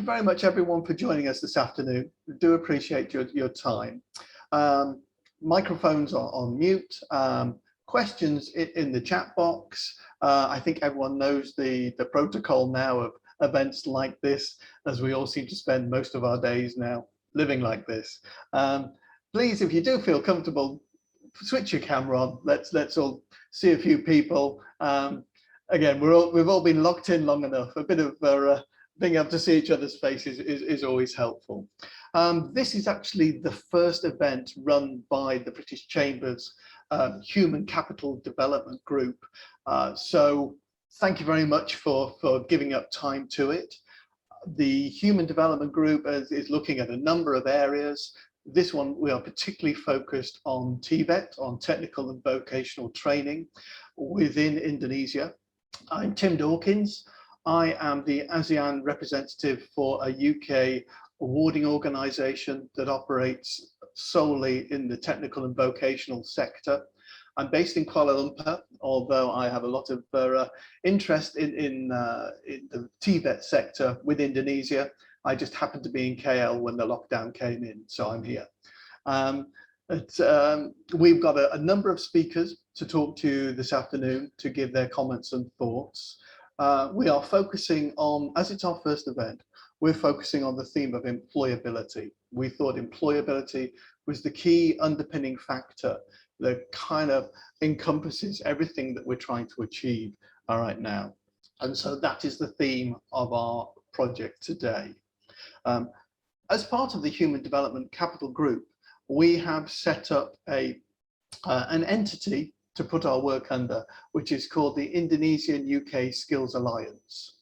you very much, everyone, for joining us this afternoon. We do appreciate your time. Microphones are on mute. Questions in the chat box. I think everyone knows the protocol now of events like this, as we all seem to spend most of our days now living like this. Please, if you do feel comfortable, switch your camera on. Let's all see a few people. Again, we've all been locked in long enough. A bit of being able to see each other's faces is always helpful. This is actually the first event run by the British Chamber's Human Capital Development Group. So thank you very much for giving up time to it. The Human Development Group is looking at a number of areas. This one, we are particularly focused on TVET, on technical and vocational training within Indonesia. I'm Tim Dawkins. I am the ASEAN representative for a UK awarding organisation that operates solely in the technical and vocational sector. I'm based in Kuala Lumpur, although I have a lot of interest in the TVET sector with Indonesia. I just happened to be in KL when the lockdown came in, so I'm here. We've got a number of speakers to talk to this afternoon to give their comments and thoughts. We are focusing on, as it's our first event, we're focusing on the theme of employability. We thought employability was the key underpinning factor that kind of encompasses everything that we're trying to achieve right now. And so that is the theme of our project today. As part of the Human Development Capital Group, we have set up an entity to put our work under, which is called the Indonesian UK Skills Alliance.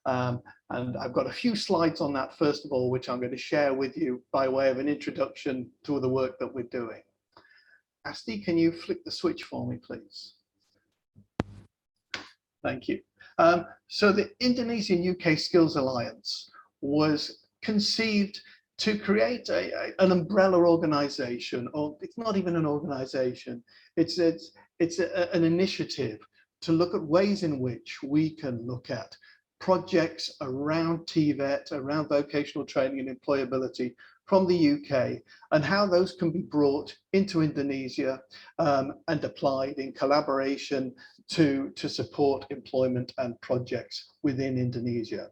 And I've got a few slides on that, first of all, which I'm going to share with you by way of an introduction to the work that we're doing. Asti, can you flick the switch for me, please? Thank you. So the Indonesian UK Skills Alliance was conceived to create an umbrella organization, or it's not even an organization, it's an initiative to look at ways in which we can look at projects around TVET, around vocational training and employability from the UK, and how those can be brought into Indonesia and applied in collaboration to support employment and projects within Indonesia.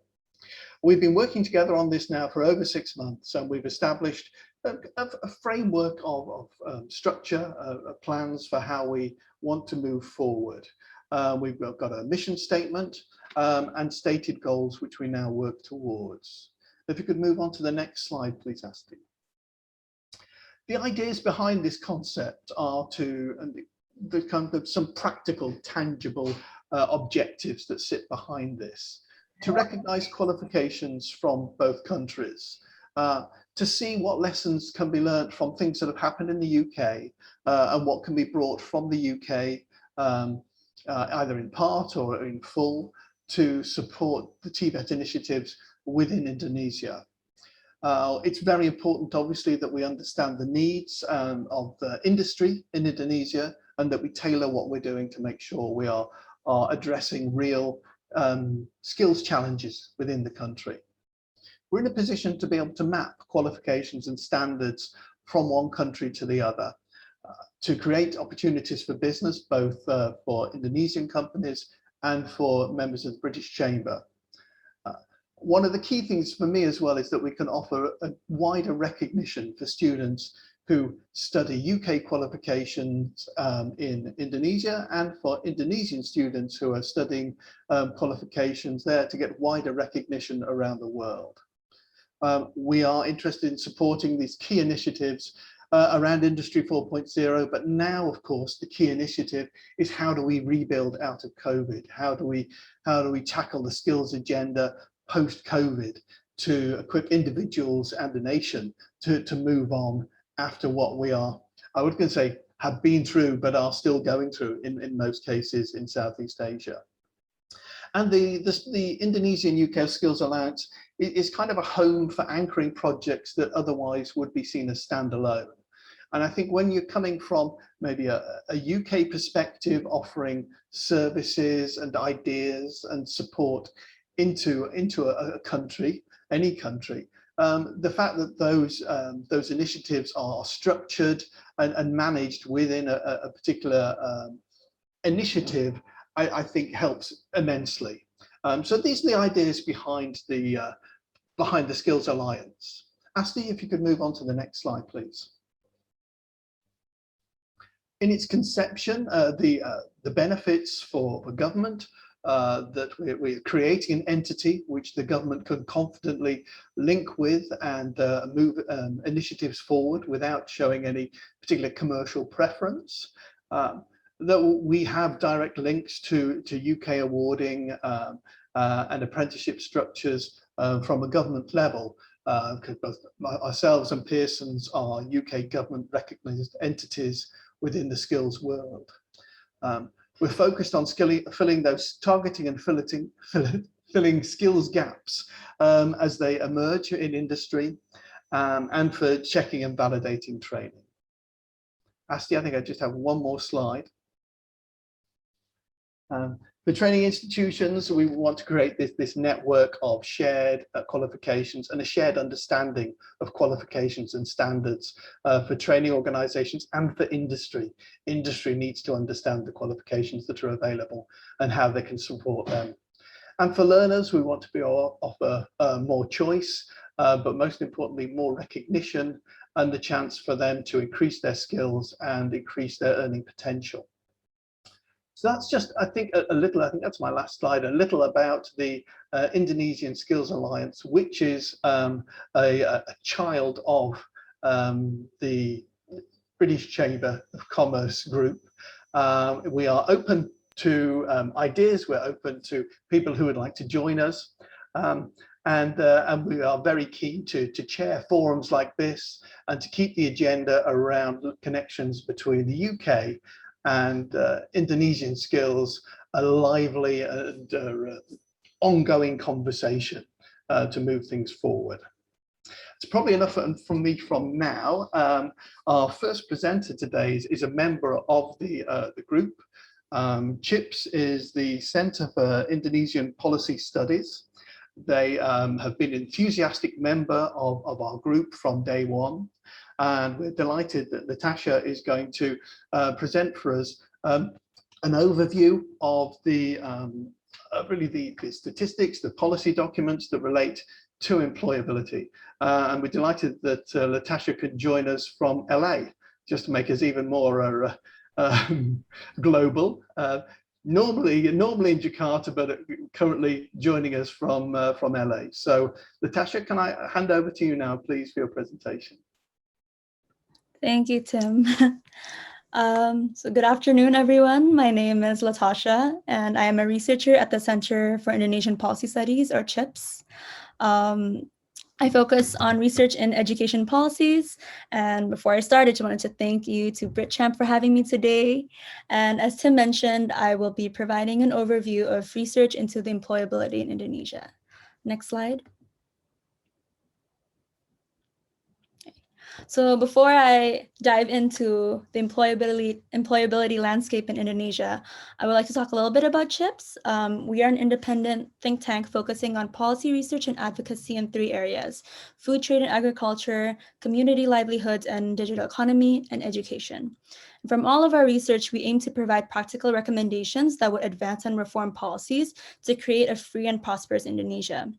We've been working together on this now for over 6 months, and we've established a framework of structure, plans for how we want to move forward. We've got a mission statement and stated goals, which we now work towards. If you could move on to the next slide, please, Asti. The ideas behind this concept are the kind of some practical, tangible objectives that sit behind this. To recognise qualifications from both countries, to see what lessons can be learned from things that have happened in the UK and what can be brought from the UK, either in part or in full, to support the TVET initiatives within Indonesia. It's very important, obviously, that we understand the needs of the industry in Indonesia, and that we tailor what we're doing to make sure we are addressing real skills challenges within the country. We're in a position to be able to map qualifications and standards from one country to the other, to create opportunities for business, both for Indonesian companies and for members of the British Chamber. One of the key things for me as well is that we can offer a wider recognition for students who study UK qualifications in Indonesia, and for Indonesian students who are studying qualifications there, to get wider recognition around the world. We are interested in supporting these key initiatives around Industry 4.0, but now, of course, the key initiative is how do we rebuild out of COVID? How do we tackle the skills agenda post-COVID to equip individuals and the nation to move on after what we are, I would say, have been through, but are still going through in most cases in Southeast Asia. And the Indonesian UK Skills Alliance is kind of a home for anchoring projects that otherwise would be seen as standalone. And I think when you're coming from maybe a UK perspective, offering services and ideas and support into a country, any country. The fact that those initiatives are structured and managed within a particular initiative, I think helps immensely. So these are the ideas behind the Skills Alliance. Asti, if you could move on to the next slide, please. In its conception, the benefits for government, that we're creating an entity which the government can confidently link with and move initiatives forward without showing any particular commercial preference. That we have direct links to UK awarding and apprenticeship structures from a government level, because both ourselves and Pearson's are UK government recognised entities within the skills world. We're focused on filling those targeting and filling skills gaps as they emerge in industry, and for checking and validating training. Asti, I think I just have one more slide. For training institutions, we want to create this network of shared qualifications and a shared understanding of qualifications and standards for training organizations and for industry. Industry needs to understand the qualifications that are available and how they can support them. And for learners, we want to offer more choice, but most importantly, more recognition and the chance for them to increase their skills and increase their earning potential. So that's just, I think, a little, I think that's my last slide, a little about the Indonesian Skills Alliance, which is a child of the British Chamber of Commerce Group. We are open to ideas, we're open to people who would like to join us. And we are very keen to chair forums like this and to keep the agenda around connections between the UK and Indonesian skills a lively and ongoing conversation to move things forward. It's probably enough from me from now. Our first presenter today is a member of the group. CHIPS is the Center for Indonesian Policy Studies. They have been an enthusiastic member of our group from day one. And we're delighted that Natasha is going to present for us an overview of the statistics, the policy documents that relate to employability. And we're delighted that Natasha can join us from LA, just to make us even more global. Normally in Jakarta, but currently joining us from LA. So Natasha, can I hand over to you now, please, for your presentation? Thank you, Tim. So good afternoon, everyone. My name is Latasha, and I am a researcher at the Center for Indonesian Policy Studies, or CHIPS. I focus on research in education policies. And before I start, I just wanted to thank you to BritCham for having me today. And as Tim mentioned, I will be providing an overview of research into the employability in Indonesia. Next slide. So before I dive into the employability landscape in Indonesia, I would like to talk a little bit about CHIPS. We are an independent think tank focusing on policy research and advocacy in 3 areas: food, trade and agriculture, community livelihoods and digital economy, and education. From all of our research, we aim to provide practical recommendations that would advance and reform policies to create a free and prosperous Indonesia.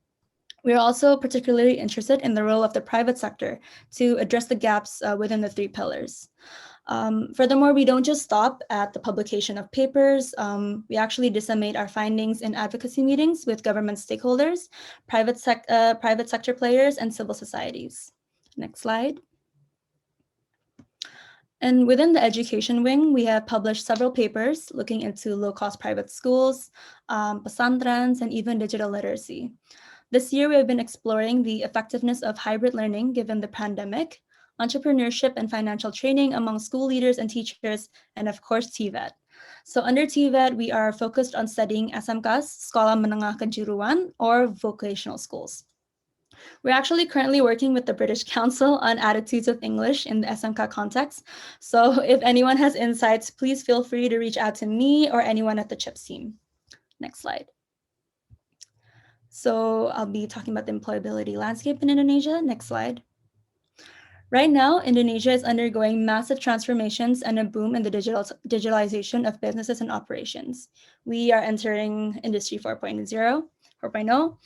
We are also particularly interested in the role of the private sector to address the gaps within the 3 pillars. Furthermore, we don't just stop at the publication of papers. We actually disseminate our findings in advocacy meetings with government stakeholders, private sector players, and civil societies. Next slide. And within the education wing, we have published several papers looking into low-cost private schools, pesantrens, and even digital literacy. This year, we have been exploring the effectiveness of hybrid learning given the pandemic, entrepreneurship and financial training among school leaders and teachers, and of course, TVET. So under TVET, we are focused on studying SMKs, Sekolah Menengah Kejuruan, or vocational schools. We're actually currently working with the British Council on attitudes of English in the SMK context. So if anyone has insights, please feel free to reach out to me or anyone at the CHIPS team. Next slide. So I'll be talking about the employability landscape in Indonesia. Next slide. Right now, Indonesia is undergoing massive transformations and a boom in the digitalization of businesses and operations. We are entering Industry 4.0, 4.0.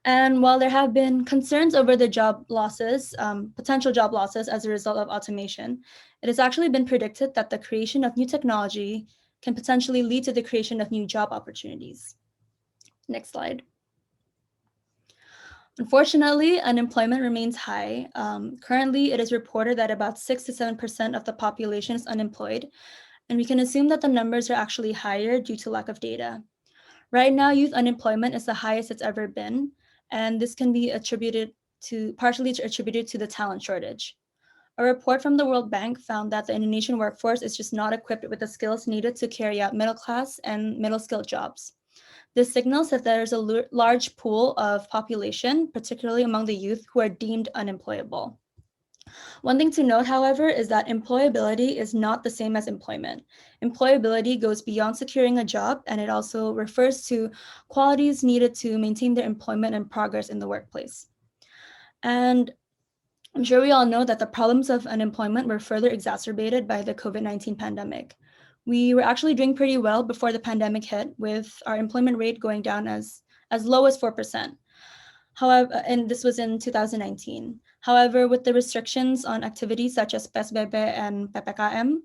And while there have been concerns over the job losses, potential job losses as a result of automation, it has actually been predicted that the creation of new technology can potentially lead to the creation of new job opportunities. Next slide. Unfortunately, unemployment remains high. Currently, it is reported that about 6 to 7% of the population is unemployed, and we can assume that the numbers are actually higher due to lack of data. Right now, youth unemployment is the highest it's ever been, and this can be partially attributed to the talent shortage. A report from the World Bank found that the Indonesian workforce is just not equipped with the skills needed to carry out middle class and middle skilled jobs. This signals that there is a large pool of population, particularly among the youth, who are deemed unemployable. One thing to note, however, is that employability is not the same as employment. Employability goes beyond securing a job, and it also refers to qualities needed to maintain their employment and progress in the workplace. And I'm sure we all know that the problems of unemployment were further exacerbated by the COVID-19 pandemic. We were actually doing pretty well before the pandemic hit, with our employment rate going down as low as 4%. However, and this was in 2019. However, with the restrictions on activities such as PSBB and PPKM,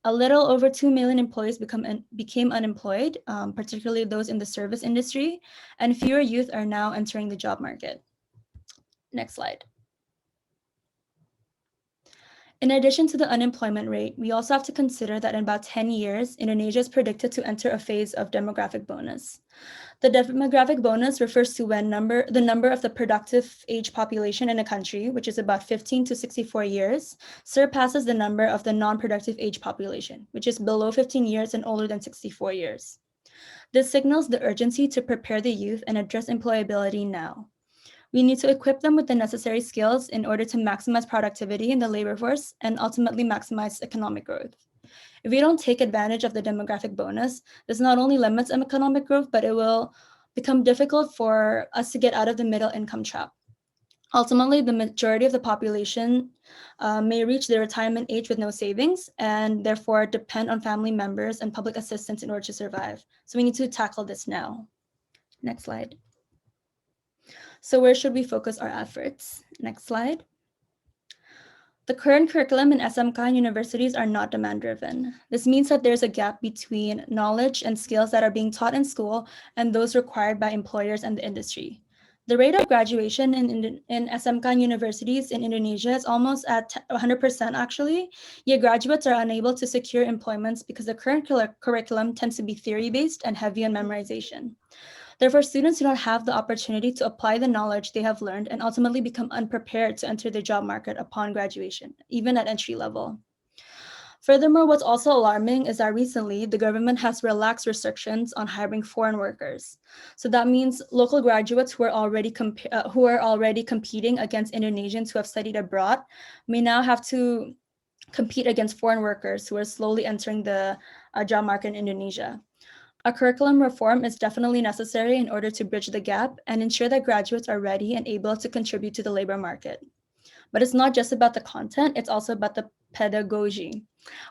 a little over 2 million employees became unemployed, particularly those in the service industry, and fewer youth are now entering the job market. Next slide. In addition to the unemployment rate, we also have to consider that in about 10 years, Indonesia is predicted to enter a phase of demographic bonus. The demographic bonus refers to when the number of the productive age population in a country, which is about 15 to 64 years, surpasses the number of the non-productive age population, which is below 15 years and older than 64 years. This signals the urgency to prepare the youth and address employability now. We need to equip them with the necessary skills in order to maximize productivity in the labor force and ultimately maximize economic growth. If we don't take advantage of the demographic bonus, this not only limits economic growth, but it will become difficult for us to get out of the middle income trap. Ultimately, the majority of the population may reach their retirement age with no savings and therefore depend on family members and public assistance in order to survive. So we need to tackle this now. Next slide. So where should we focus our efforts? Next slide. The current curriculum in SMK universities are not demand-driven. This means that there's a gap between knowledge and skills that are being taught in school and those required by employers and the industry. The rate of graduation in SMK universities in Indonesia is almost at 100% actually, yet graduates are unable to secure employments because the current curriculum tends to be theory-based and heavy on memorization. Therefore, students do not have the opportunity to apply the knowledge they have learned and ultimately become unprepared to enter the job market upon graduation, even at entry level. Furthermore, what's also alarming is that recently the government has relaxed restrictions on hiring foreign workers. So that means local graduates who are already competing against Indonesians who have studied abroad may now have to compete against foreign workers who are slowly entering the job market in Indonesia. A curriculum reform is definitely necessary in order to bridge the gap and ensure that graduates are ready and able to contribute to the labor market. But it's not just about the content, it's also about the pedagogy,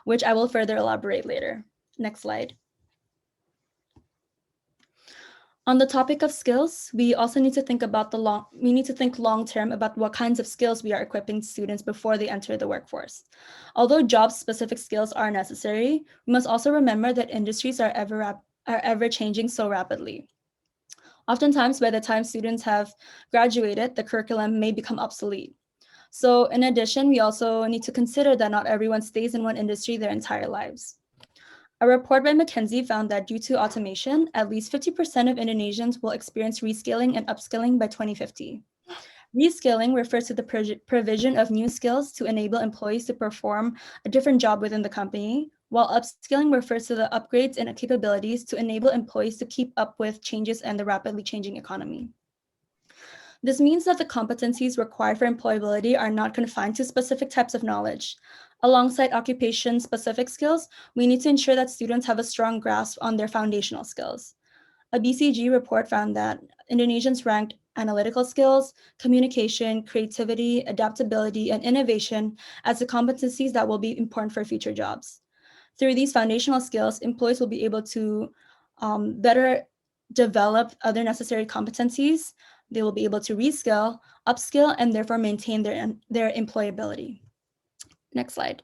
which I will further elaborate later. Next slide. On the topic of skills, we also need to think about long-term about what kinds of skills we are equipping students before they enter the workforce. Although job-specific skills are necessary, we must also remember that industries are ever changing so rapidly. Oftentimes, by the time students have graduated, the curriculum may become obsolete. So in addition, we also need to consider that not everyone stays in one industry their entire lives. A report by McKinsey found that due to automation, at least 50% of Indonesians will experience reskilling and upskilling by 2050. Reskilling refers to the provision of new skills to enable employees to perform a different job within the company, while upskilling refers to the upgrades and capabilities to enable employees to keep up with changes in the rapidly changing economy. This means that the competencies required for employability are not confined to specific types of knowledge. Alongside occupation-specific skills, we need to ensure that students have a strong grasp on their foundational skills. A BCG report found that Indonesians ranked analytical skills, communication, creativity, adaptability, and innovation as the competencies that will be important for future jobs. Through these foundational skills, employees will be able to better develop other necessary competencies. They will be able to reskill, upskill, and therefore maintain their employability. Next slide.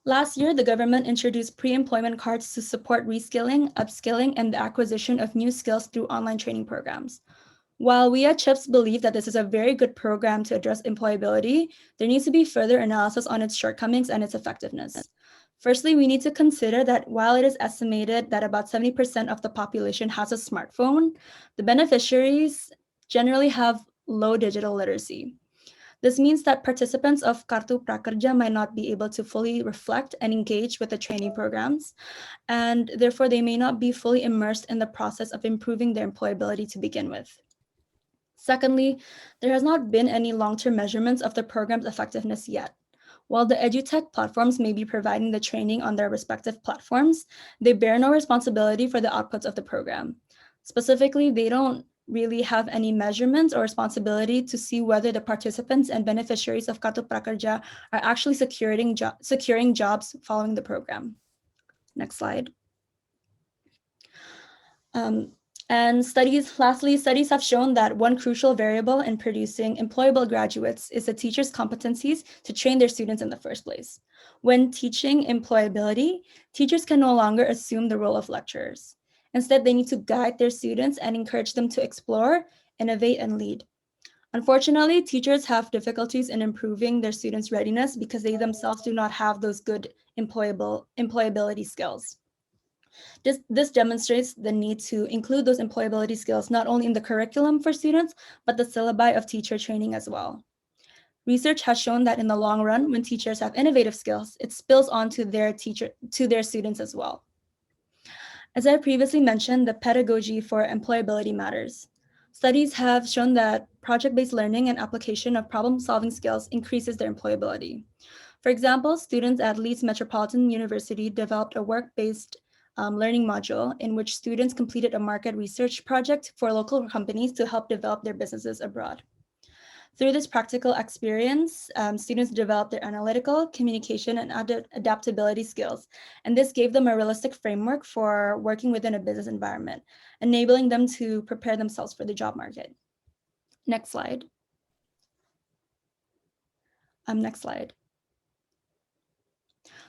Last year, the government introduced pre-employment cards to support reskilling, upskilling, and the acquisition of new skills through online training programs. While we at CHIPS believe that this is a very good program to address employability, there needs to be further analysis on its shortcomings and its effectiveness. Firstly, we need to consider that while it is estimated that about 70% of the population has a smartphone, the beneficiaries generally have low digital literacy. This means that participants of Kartu Prakerja might not be able to fully reflect and engage with the training programs, and therefore they may not be fully immersed in the process of improving their employability to begin with. Secondly, there has not been any long-term measurements of the program's effectiveness yet. While the edutech platforms may be providing the training on their respective platforms, they bear no responsibility for the outputs of the program. Specifically, they don't really have any measurements or responsibility to see whether the participants and beneficiaries of Kartu Prakerja are actually securing jobs following the program. Next slide. Lastly, studies have shown that one crucial variable in producing employable graduates is the teacher's competencies to train their students in the first place. When teaching employability, teachers can no longer assume the role of lecturers. Instead, they need to guide their students and encourage them to explore, innovate, and lead. Unfortunately, teachers have difficulties in improving their students' readiness because they themselves do not have those good employability skills. This demonstrates the need to include those employability skills not only in the curriculum for students, but the syllabi of teacher training as well. Research has shown that in the long run, when teachers have innovative skills, it spills on to their students as well. As I previously mentioned, the pedagogy for employability matters. Studies have shown that project-based learning and application of problem-solving skills increases their employability. For example, students at Leeds Metropolitan University developed a work-based learning module in which students completed a market research project for local companies to help develop their businesses abroad. Through this practical experience, students developed their analytical, communication, and adaptability skills, and this gave them a realistic framework for working within a business environment, enabling them to prepare themselves for the job market. Next slide. Next slide.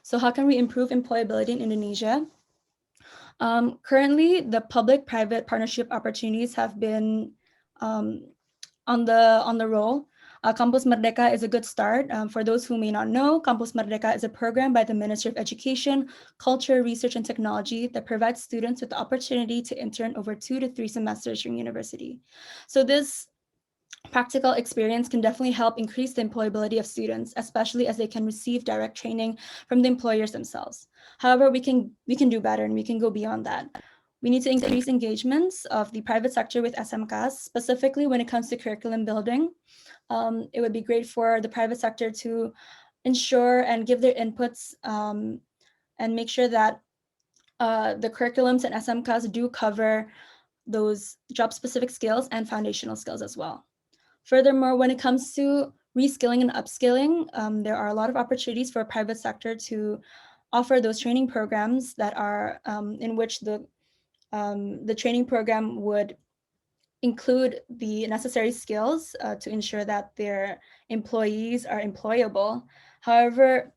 So how can we improve employability in Indonesia? Currently, the public-private partnership opportunities have been on the roll. Kampus Merdeka is a good start. For those who may not know, Kampus Merdeka is a program by the Ministry of Education, Culture, Research, and Technology that provides students with the opportunity to intern over 2 to 3 semesters during university. So this practical experience can definitely help increase the employability of students, especially as they can receive direct training from the employers themselves. However, we can do better and we can go beyond that. We need to increase engagements of the private sector with SMKs, specifically when it comes to curriculum building. It would be great for the private sector to ensure and give their inputs and make sure that the curriculums and SMKs do cover those job-specific skills and foundational skills as well. Furthermore, when it comes to reskilling and upskilling, there are a lot of opportunities for private sector to offer those training programs that are in which the training program would include the necessary skills to ensure that their employees are employable. However,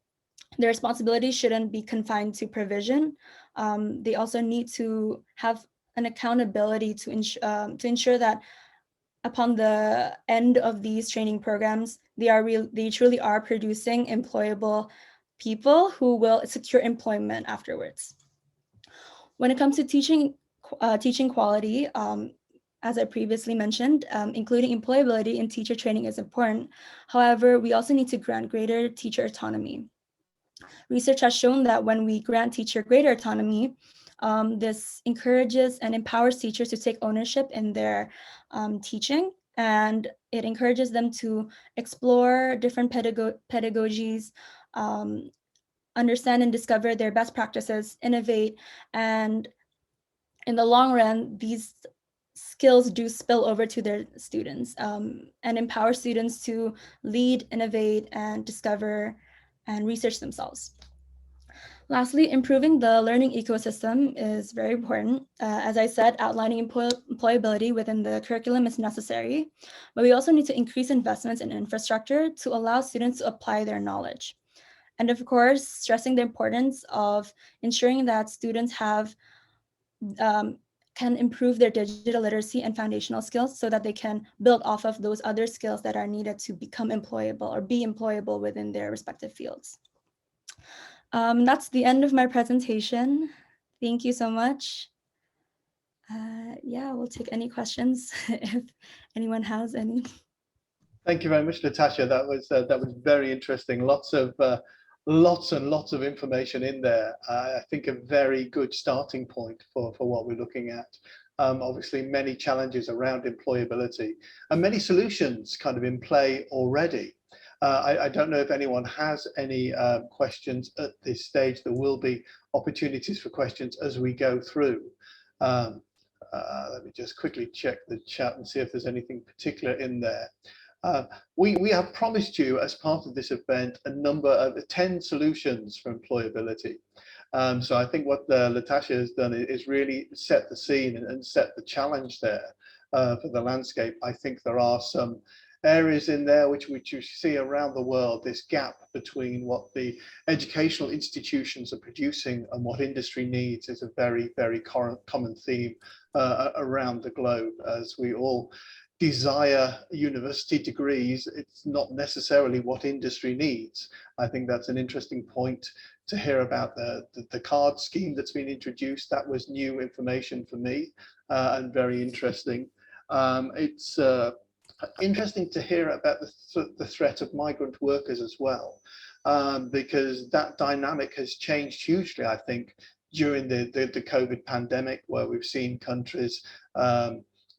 their responsibility shouldn't be confined to provision. They also need to have an accountability to ensure that upon the end of these training programs, they truly are producing employable people who will secure employment afterwards. When it comes to teaching quality, as I previously mentioned, including employability in teacher training is important. However, we also need to grant greater teacher autonomy. Research has shown that when we grant teacher greater autonomy, this encourages and empowers teachers to take ownership in their teaching, and it encourages them to explore different pedagogies understand and discover their best practices, innovate, and in the long run, these skills do spill over to their students, and empower students to lead, innovate, and discover and research themselves. Lastly, improving the learning ecosystem is very important. As I said, outlining employability within the curriculum is necessary, but we also need to increase investments in infrastructure to allow students to apply their knowledge. And of course, stressing the importance of ensuring that students can improve their digital literacy and foundational skills so that they can build off of those other skills that are needed to become employable or be employable within their respective fields. That's the end of my presentation. Thank you so much. Yeah, we'll take any questions if anyone has any. Thank you very much, Natasha. That was very interesting. Lots and lots of information in there. I think a very good starting point for what we're looking at. Obviously, many challenges around employability and many solutions kind of in play already. I don't know if anyone has any questions at this stage. There will be opportunities for questions as we go through. Let me just quickly check the chat and see if there's anything particular in there. We have promised you as part of this event a number of 10 solutions for employability. So I think what Natasha has done is really set the scene and set the challenge there for the landscape. I think there are some areas in there which you see around the world, this gap between what the educational institutions are producing and what industry needs is a very, very common theme around the globe. As we all desire university degrees, it's not necessarily what industry needs. I think that's an interesting point to hear about the card scheme that's been introduced. That was new information for me and very interesting. It's interesting to hear about the threat of migrant workers as well, because that dynamic has changed hugely, I think, during the COVID pandemic, where we've seen countries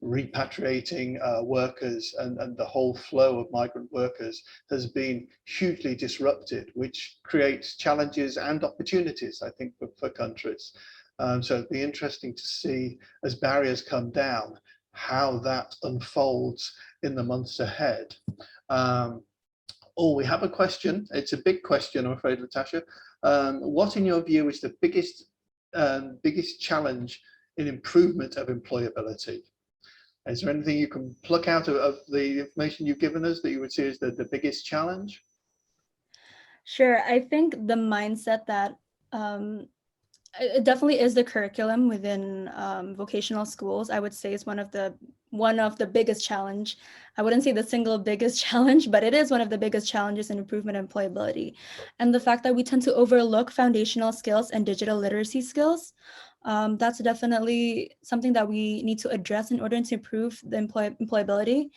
repatriating workers, and the whole flow of migrant workers has been hugely disrupted, which creates challenges and opportunities, I think, for countries. So it'd be interesting to see, as barriers come down, how that unfolds in the months ahead. Oh, we have a question. It's a big question, I'm afraid, Natasha. What, in your view, is the biggest challenge in improvement of employability? Is there anything you can pluck out of the information you've given us that you would see as the biggest challenge? Sure. I think the mindset that it definitely is the curriculum within vocational schools, I would say, is one of the biggest challenge. I wouldn't say the single biggest challenge, but it is one of the biggest challenges in improvement of employability. And the fact that we tend to overlook foundational skills and digital literacy skills, that's definitely something that we need to address in order to improve the employability.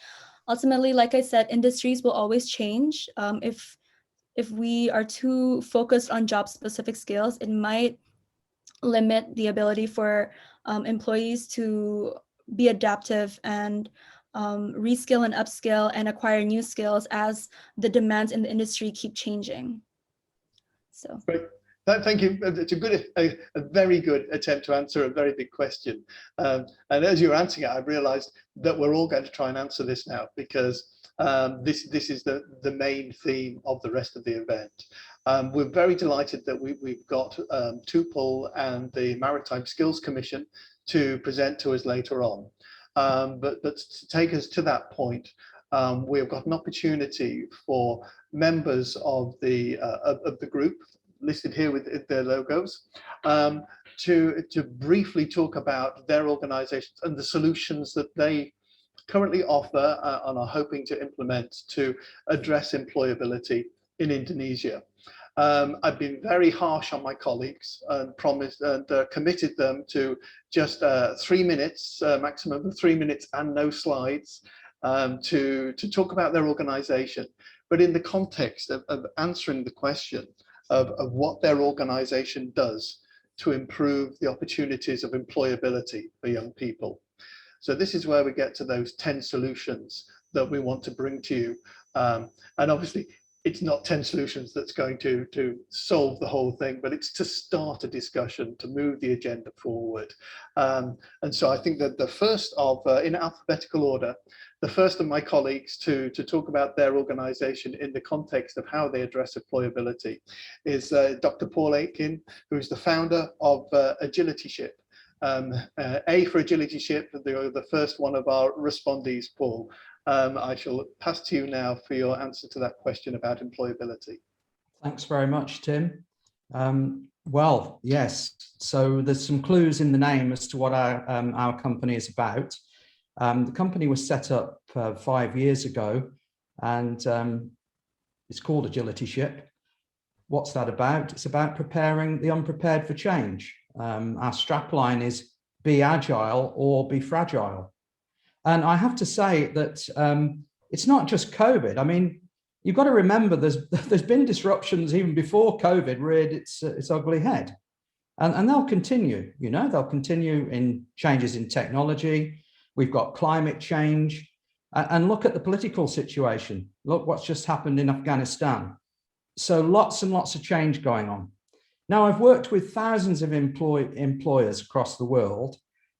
Ultimately, like I said, industries will always change. If we are too focused on job-specific skills, it might limit the ability for employees to be adaptive and reskill and upskill and acquire new skills as the demands in the industry keep changing. So. Great. Thank you. It's a very good attempt to answer a very big question. And as you're answering it, I've realized that we're all going to try and answer this now, because this is the main theme of the rest of the event. We're very delighted that we've got Tooople and the Maritime Skills Commission to present to us later on. But to take us to that point, we've got an opportunity for members of the group listed here with their logos to briefly talk about their organizations and the solutions that they currently offer and are hoping to implement to address employability in Indonesia. I've been very harsh on my colleagues and promised and committed them to just 3 minutes, maximum of 3 minutes and no slides, to talk about their organization, but in the context of answering the question of what their organization does to improve the opportunities of employability for young people. So this is where we get to those 10 solutions that we want to bring to you. And obviously, it's not 10 solutions that's going to solve the whole thing, but it's to start a discussion, to move the agenda forward. And so I think that the first of, in alphabetical order, the first of my colleagues to talk about their organization in the context of how they address employability is Dr. Paul Aitken, who is the founder of Agility Ship. A for Agility Ship, the first one of our respondees, Paul. I shall pass to you now for your answer to that question about employability. Thanks very much, Tim. Well, yes, so there's some clues in the name as to what our company is about. The company was set up 5 years ago, and it's called Agility Ship. What's that about? It's about preparing the unprepared for change. Our strapline is be agile or be fragile. And I have to say that it's not just COVID. I mean, you've got to remember there's been disruptions even before COVID reared its ugly head. And they'll continue, you know, they'll continue in changes in technology. We've got climate change. And look at the political situation. Look what's just happened in Afghanistan. So lots and lots of change going on. Now, I've worked with thousands of employers across the world,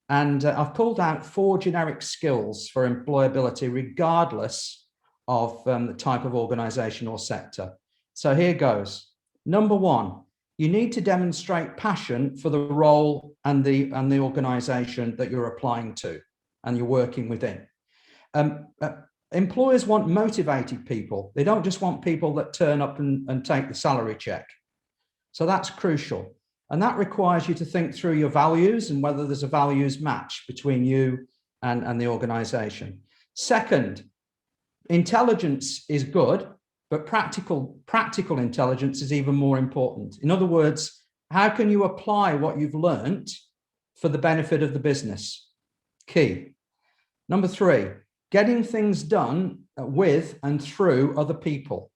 and I've pulled out 4 generic skills for employability, regardless of the type of organization or sector. So here goes. Number 1, you need to demonstrate passion for the role and the organization that you're applying to and you're working within. Employers want motivated people. They don't just want people that turn up and take the salary check. So that's crucial. And that requires you to think through your values and whether there's a values match between you and the organization. Second, intelligence is good, but practical intelligence is even more important. In other words, how can you apply what you've learned for the benefit of the business? Key. Number 3, getting things done with and through other people.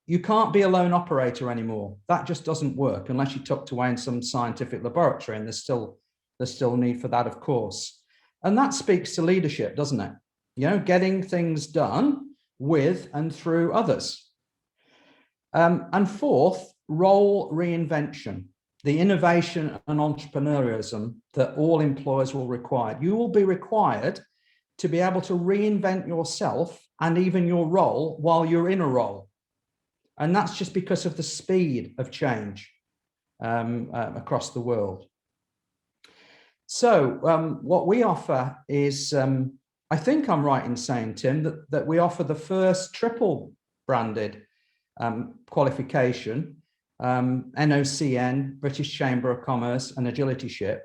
You can't be a lone operator anymore. That just doesn't work unless you're tucked away in some scientific laboratory, and there's still need for that, of course. And that speaks to leadership, doesn't it? You know, getting things done with and through others. And 4th, role reinvention, the innovation and entrepreneurism that all employers will require. You will be required to be able to reinvent yourself and even your role while you're in a role. And that's just because of the speed of change across the world. So what we offer is, I think I'm right in saying, Tim, that we offer the first triple branded qualification, NOCN, British Chamber of Commerce and Agility Ship,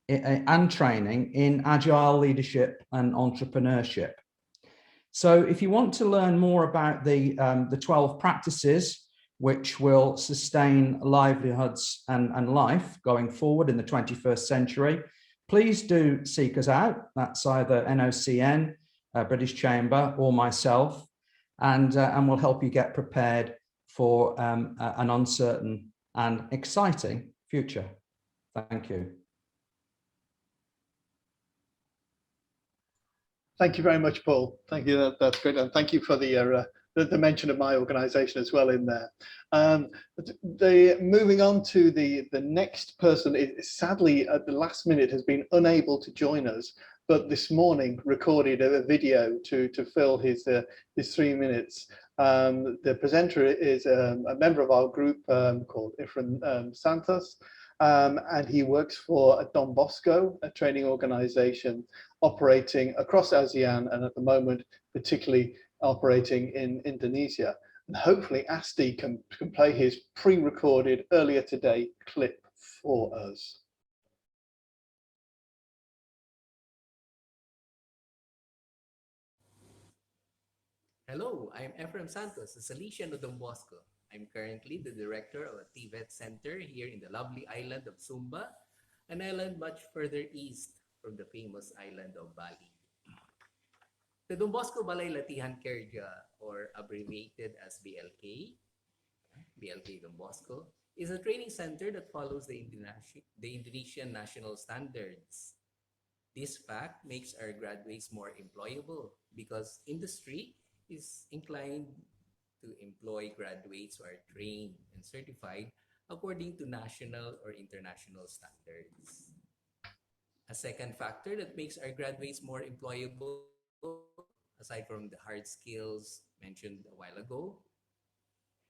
and training in agile leadership and entrepreneurship. So if you want to learn more about the 12 practices which will sustain livelihoods and life going forward in the 21st century, please do seek us out. That's either NOCN, British Chamber, or myself, and we'll help you get prepared for an uncertain and exciting future. Thank you. Thank you very much, Paul. Thank you. That's great, and thank you for the mention of my organisation as well in there. Moving on to the next person, sadly at the last minute has been unable to join us, but this morning recorded a video to fill his 3 minutes. The presenter is a member of our group called Ifran Santos. And he works for Don Bosco, a training organisation operating across ASEAN and at the moment particularly operating in Indonesia. And hopefully Asti can play his pre-recorded earlier today clip for us. Hello, I'm Efrem Santos, a Salesian of Don Bosco. I'm currently the director of a TVET center here in the lovely island of Sumba, an island much further east from the famous island of Bali. The Don Bosco Balay Latihan Kerja, or abbreviated as BLK Don Bosco, is a training center that follows the Indonesian national standards. This fact makes our graduates more employable because industry is inclined to employ graduates who are trained and certified according to national or international standards. A second factor that makes our graduates more employable, aside from the hard skills mentioned a while ago,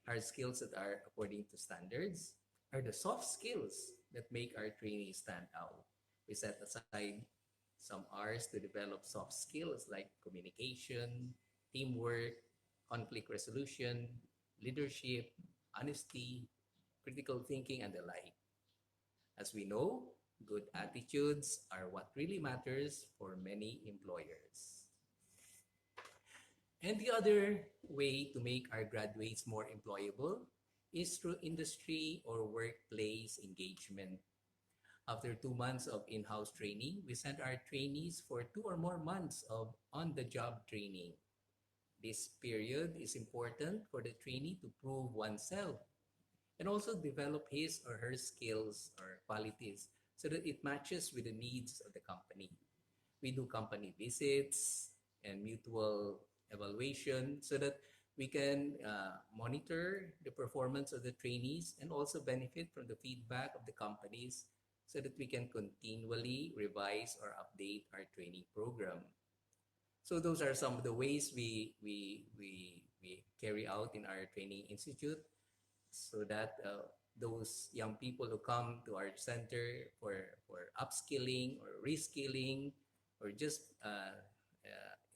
hard skills that are according to standards, are the soft skills that make our trainees stand out. We set aside some hours to develop soft skills like communication, teamwork, conflict resolution, leadership, honesty, critical thinking, and the like. As we know, good attitudes are what really matters for many employers. And the other way to make our graduates more employable is through industry or workplace engagement. After 2 months of in-house training, we send our trainees for 2 or more months of on-the-job training. This period is important for the trainee to prove oneself and also develop his or her skills or qualities so that it matches with the needs of the company. We do company visits and mutual evaluation so that we can monitor the performance of the trainees and also benefit from the feedback of the companies so that we can continually revise or update our training program. So those are some of the ways we carry out in our training institute so that those young people who come to our center for upskilling or reskilling or just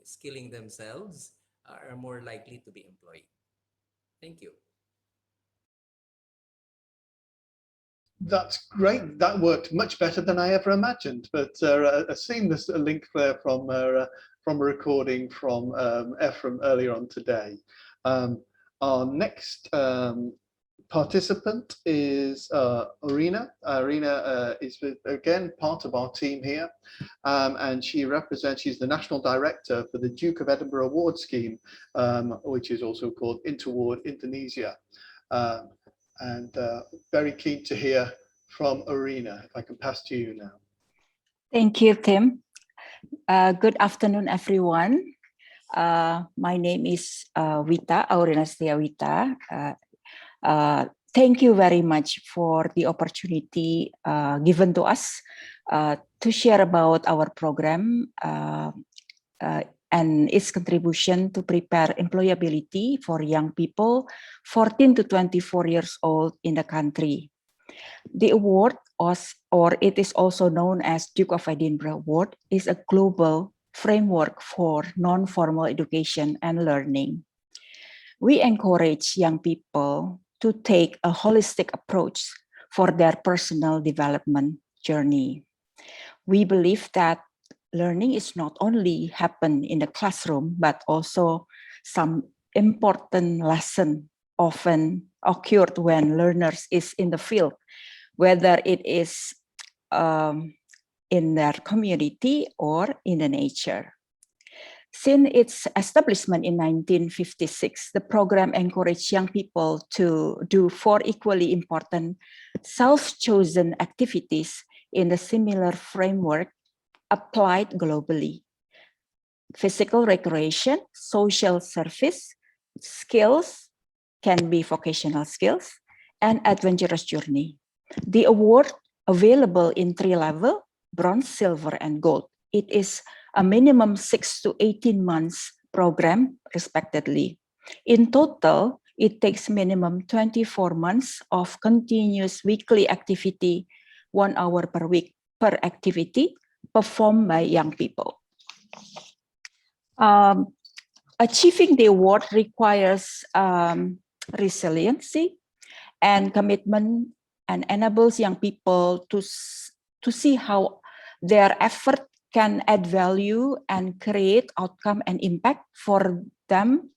skilling themselves are more likely to be employed. Thank you. That's great. That worked much better than I ever imagined. But I've seen this link there from a recording from Ephraim earlier on today. Our next participant is Arina. Arina is again part of our team here, and she's the National Director for the Duke of Edinburgh Award Scheme, which is also called Intaward Indonesia. And very keen to hear from Arina. If I can pass to you now. Thank you, Tim. Good afternoon, everyone. My name is Wita, Aurina Setia Wita. Thank you very much for the opportunity given to us to share about our program and its contribution to prepare employability for young people 14 to 24 years old in the country. The award, or it is also known as Duke of Edinburgh Award, is a global framework for non-formal education and learning. We encourage young people to take a holistic approach for their personal development journey. We believe that learning is not only happen in the classroom, but also some important lesson often occurred when learners is in the field, whether it is in their community or in the nature. Since its establishment in 1956, the program encouraged young people to do 4 equally important self-chosen activities in the similar framework applied globally: physical recreation, social service, skills, can be vocational skills, and adventurous journey. The award available in 3 levels, bronze, silver, and gold. It is a minimum 6 to 18 months program, respectively. In total, it takes minimum 24 months of continuous weekly activity, 1 hour per week per activity, performed by young people. Achieving the award requires resiliency and commitment, and enables young people to see how their effort can add value and create outcome and impact for them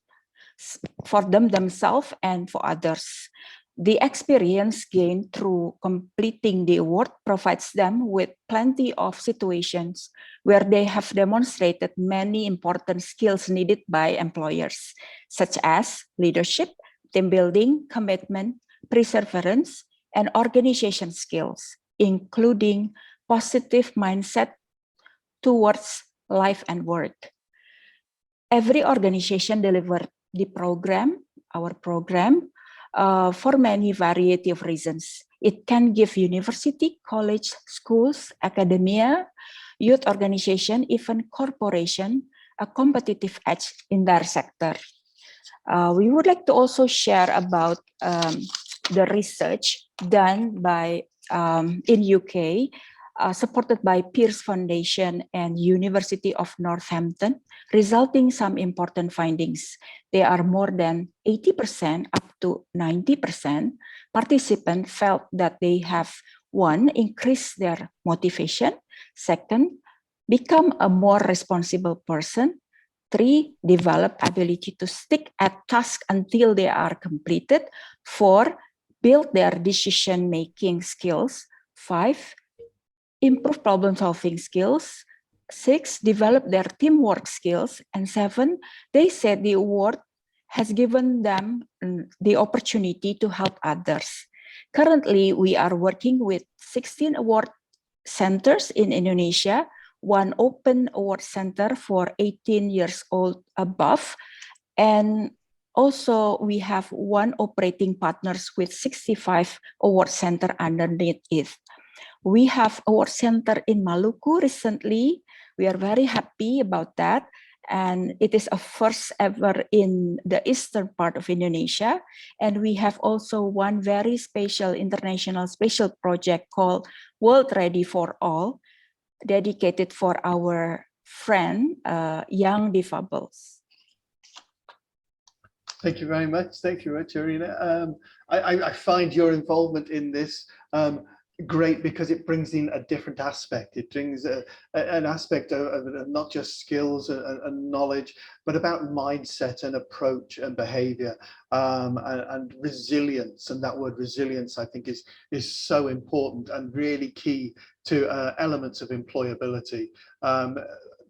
themselves and for others. The experience gained through completing the award provides them with plenty of situations where they have demonstrated many important skills needed by employers, such as leadership, team building, commitment, perseverance, and organization skills, including positive mindset towards life and work. Every organization delivered the program our program for many variety of reasons. It can give university, college, schools, academia, youth organization, even corporation a competitive edge in their sector. We would like to also share about the research done by in UK, supported by Pearson Foundation and University of Northampton, resulting some important findings. They are more than 80% up to 90% participants felt that they have, one, increased their motivation, second, become a more responsible person, 3, develop ability to stick at tasks until they are completed, 4, build their decision-making skills, 5, improve problem-solving skills, 6, develop their teamwork skills, and 7, they said the award has given them the opportunity to help others. Currently, we are working with 16 award centers in Indonesia, 1 open award center for 18 years old above, and also we have 1 operating partners with 65 award center underneath it. We have award center in Maluku recently. We are very happy about that. And it is a first ever in the eastern part of Indonesia. And we have also 1 very special international special project called World Ready for All, dedicated for our friend, young disabled. Thank you very much. Thank you very much, Irina. I find your involvement in this great because it brings in a different aspect. It brings an aspect of not just skills and knowledge, but about mindset and approach and behavior and resilience. And that word resilience, I think, is so important and really key to elements of employability.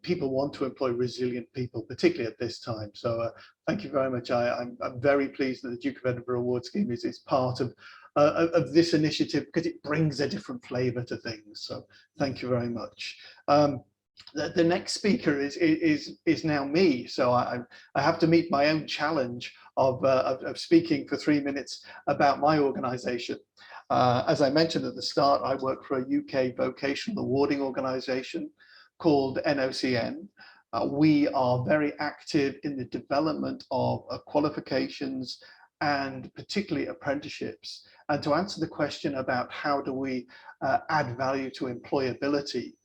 People want to employ resilient people, particularly at this time. So thank you very much. I'm very pleased that the Duke of Edinburgh Award Scheme is part of this initiative because it brings a different flavor to things. So thank you very much. The next speaker is now me. So I have to meet my own challenge of speaking for 3 minutes about my organization. As I mentioned at the start, I work for a UK vocational awarding organization called NOCN. We are very active in the development of qualifications and particularly apprenticeships. And to answer the question about how do we add value to employability,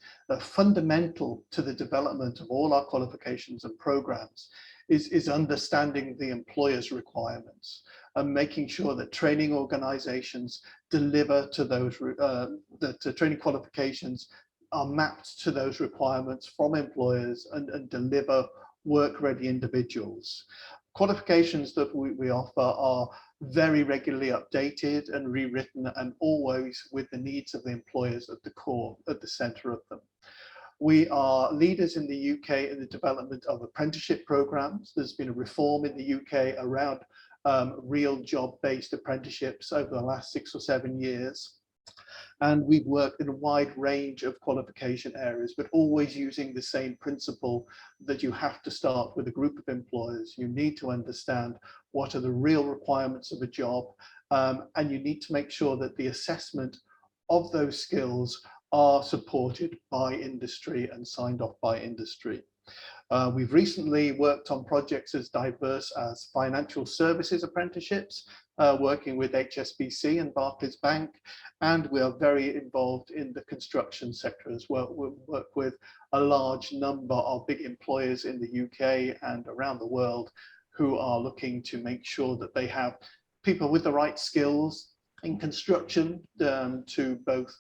fundamental to the development of all our qualifications and programs is understanding the employer's requirements and making sure that training organizations deliver to those, that training qualifications are mapped to those requirements from employers and deliver work-ready individuals. Qualifications that we offer are very regularly updated and rewritten and always with the needs of the employers at the core, at the center of them. We are leaders in the UK in the development of apprenticeship programs. There's been a reform in the UK around real job-based apprenticeships over the last 6 or 7 years. And we've worked in a wide range of qualification areas, but always using the same principle that you have to start with a group of employers. You need to understand what are the real requirements of a job, and you need to make sure that the assessment of those skills are supported by industry and signed off by industry. We've recently worked on projects as diverse as financial services apprenticeships, working with HSBC and Barclays Bank, and we are very involved in the construction sector as well. We work with a large number of big employers in the UK and around the world who are looking to make sure that they have people with the right skills in construction to both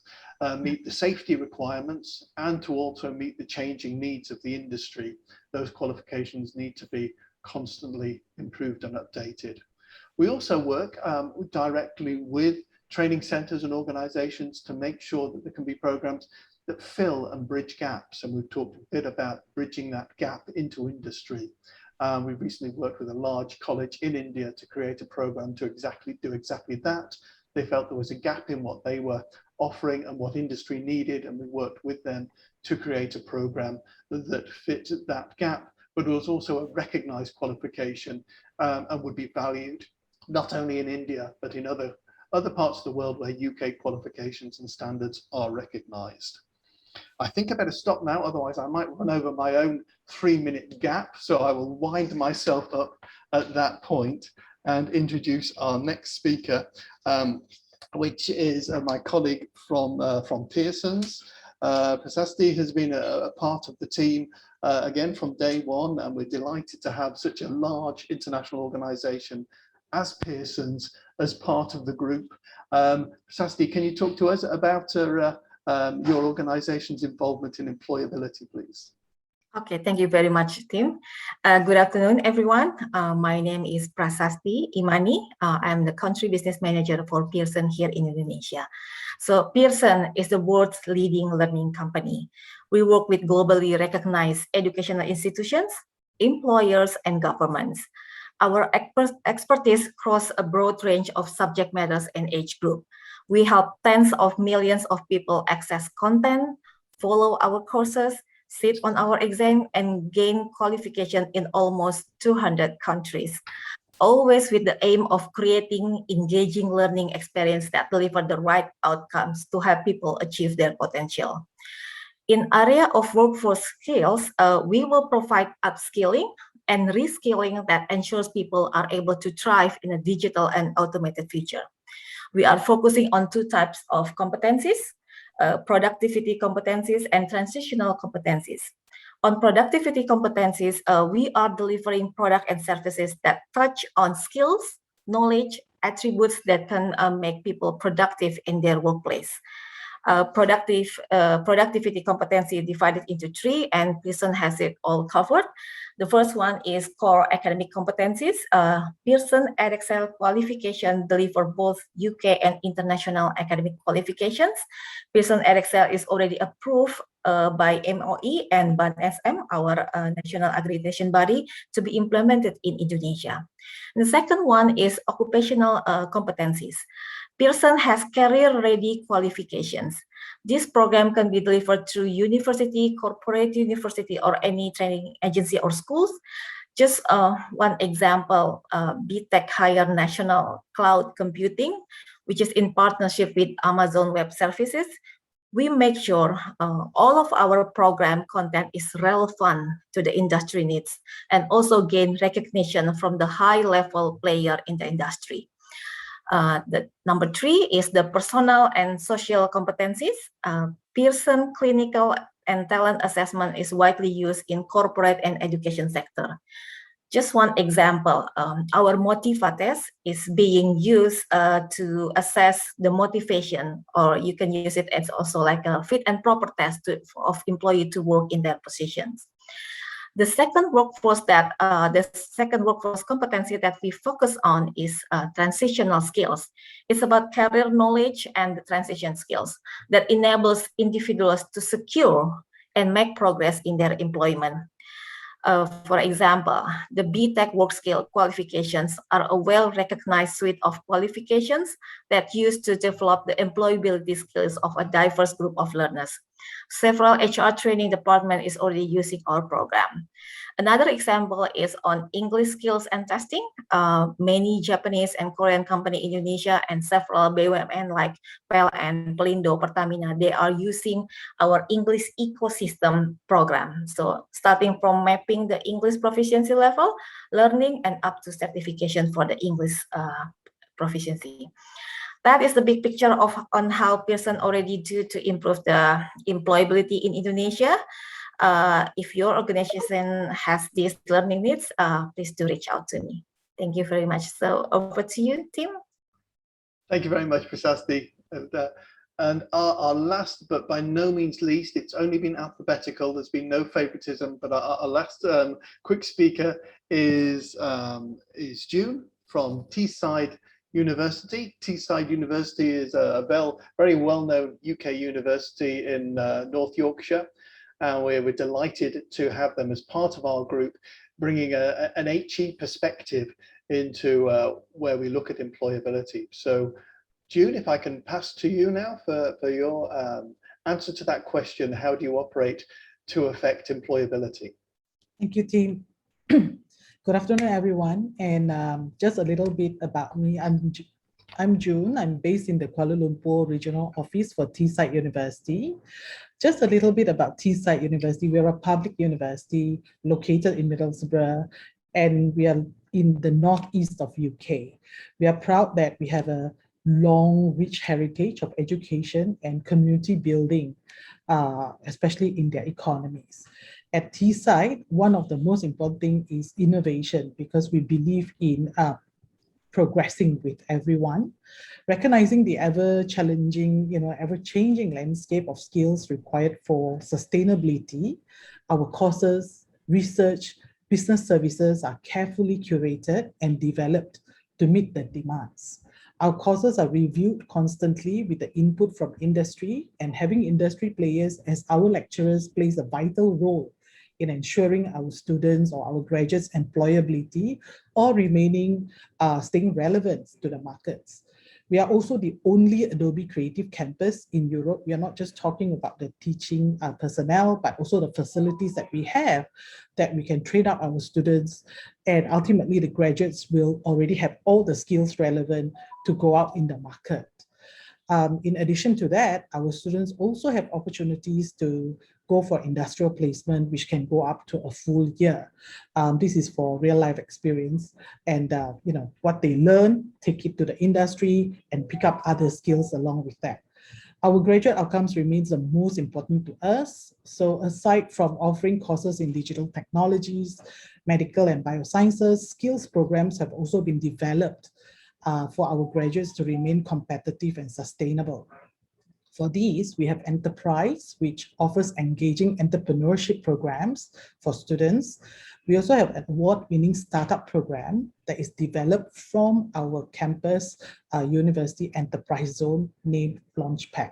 meet the safety requirements and to also meet the changing needs of the industry. Those qualifications need to be constantly improved and updated. We also work directly with training centers and organizations to make sure that there can be programs that fill and bridge gaps. And we've talked a bit about bridging that gap into industry. We've recently worked with a large college in India to create a program to do exactly that. They felt there was a gap in what they were offering and what industry needed, and we worked with them to create a program that fit that gap, but was also a recognized qualification and would be valued not only in India, but in other parts of the world where UK qualifications and standards are recognized. I think I better stop now, otherwise I might run over my own 3-minute gap. So I will wind myself up at that point and introduce our next speaker, which is my colleague from Pearson's. Prasasti has been a part of the team again from day one, and we're delighted to have such a large international organization as Pearson's as part of the group. Prasasti, can you talk to us about your organization's involvement in employability, please? Okay, thank you very much, Tim. Good afternoon, everyone. My name is Prasasti Imani. I'm the country business manager for Pearson here in Indonesia. So Pearson is the world's leading learning company. We work with globally recognized educational institutions, employers, and governments. Our expertise cross a broad range of subject matters and age group. We help tens of millions of people access content, follow our courses, sit on our exam, and gain qualification in almost 200 countries, always with the aim of creating engaging learning experience that deliver the right outcomes to help people achieve their potential. In area of workforce skills, we will provide upskilling and reskilling that ensures people are able to thrive in a digital and automated future. We are focusing on 2 types of competencies, productivity competencies and transitional competencies. On productivity competencies, we are delivering products and services that touch on skills, knowledge, attributes that can make people productive in their workplace. Productivity competency divided into 3, and Pearson has it all covered. The first one is core academic competencies. Pearson Edexcel qualification deliver both UK and international academic qualifications. Pearson Edexcel is already approved by MOE and BAN-SM, our national accreditation body, to be implemented in Indonesia. And the second one is occupational competencies. Pearson has career-ready qualifications. This program can be delivered through university, corporate university, or any training agency or schools. Just one example, BTech Higher National Cloud Computing, which is in partnership with Amazon Web Services. We make sure all of our program content is relevant to the industry needs and also gain recognition from the high-level player in the industry. The number 3 is the personal and social competencies. Pearson clinical and talent assessment is widely used in corporate and education sector. Just one example, our Motiva test is being used to assess the motivation, or you can use it as also like a fit and proper test of employee to work in their positions. The second workforce competency that we focus on is transitional skills. It's about career knowledge and the transition skills that enables individuals to secure and make progress in their employment. For example, the BTech work skill qualifications are a well-recognized suite of qualifications that used to develop the employability skills of a diverse group of learners. Several HR training department is already using our program. Another example is on English skills and testing. Many Japanese and Korean company in Indonesia and several BUMN like PLN, Pelindo, Pertamina, they are using our English ecosystem program. So starting from mapping the English proficiency level, learning, and up to certification for the English proficiency. That is the big picture on how Pearson already do to improve the employability in Indonesia. If your organization has these learning needs, please do reach out to me. Thank you very much. So over to you, Tim. Thank you very much, Prasasti. And our last, but by no means least, it's only been alphabetical. There's been no favoritism, but our last quick speaker is June from Teesside University. Teesside University is a very well-known UK university in North Yorkshire. And we're delighted to have them as part of our group, bringing an HE perspective into where we look at employability. So June, if I can pass to you now for your answer to that question, how do you operate to affect employability? Thank you, Tim. Good afternoon, everyone. And just a little bit about me. I'm June. I'm based in the Kuala Lumpur Regional Office for Teesside University. Just a little bit about Teesside University. We're a public university located in Middlesbrough, and we are in the northeast of UK. We are proud that we have a long, rich heritage of education and community building, especially in their economies. At Teesside, one of the most important things is innovation, because we believe in progressing with everyone, recognizing the ever-challenging, ever-changing landscape of skills required for sustainability. Our courses, research, business services are carefully curated and developed to meet the demands. Our courses are reviewed constantly with the input from industry, and having industry players as our lecturers plays a vital role in ensuring our students or our graduates' employability or staying relevant to the markets. We are also the only Adobe Creative Campus in Europe. We are not just talking about the teaching personnel, but also the facilities that we have that we can train up our students. And ultimately, the graduates will already have all the skills relevant to go out in the market. In addition to that, our students also have opportunities to go for industrial placement, which can go up to a full year. This is for real life experience, and what they learn, take it to the industry and pick up other skills along with that. Our graduate outcomes remains the most important to us. So aside from offering courses in digital technologies, medical and biosciences, skills programs have also been developed for our graduates to remain competitive and sustainable. For these, we have Enterprise, which offers engaging entrepreneurship programs for students. We also have an award-winning startup program that is developed from our campus university enterprise zone named Launchpad.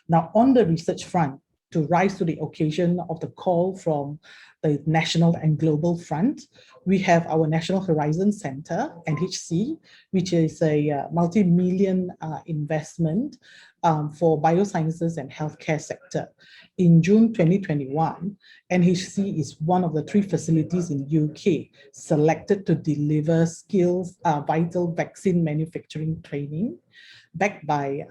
Now, on the research front, to rise to the occasion of the call from the national and global front, we have our National Horizon Center, NHC, which is a multi-million investment for biosciences and healthcare sector. In June 2021, NHC is one of the 3 facilities in UK selected to deliver skills, vital vaccine manufacturing training, backed by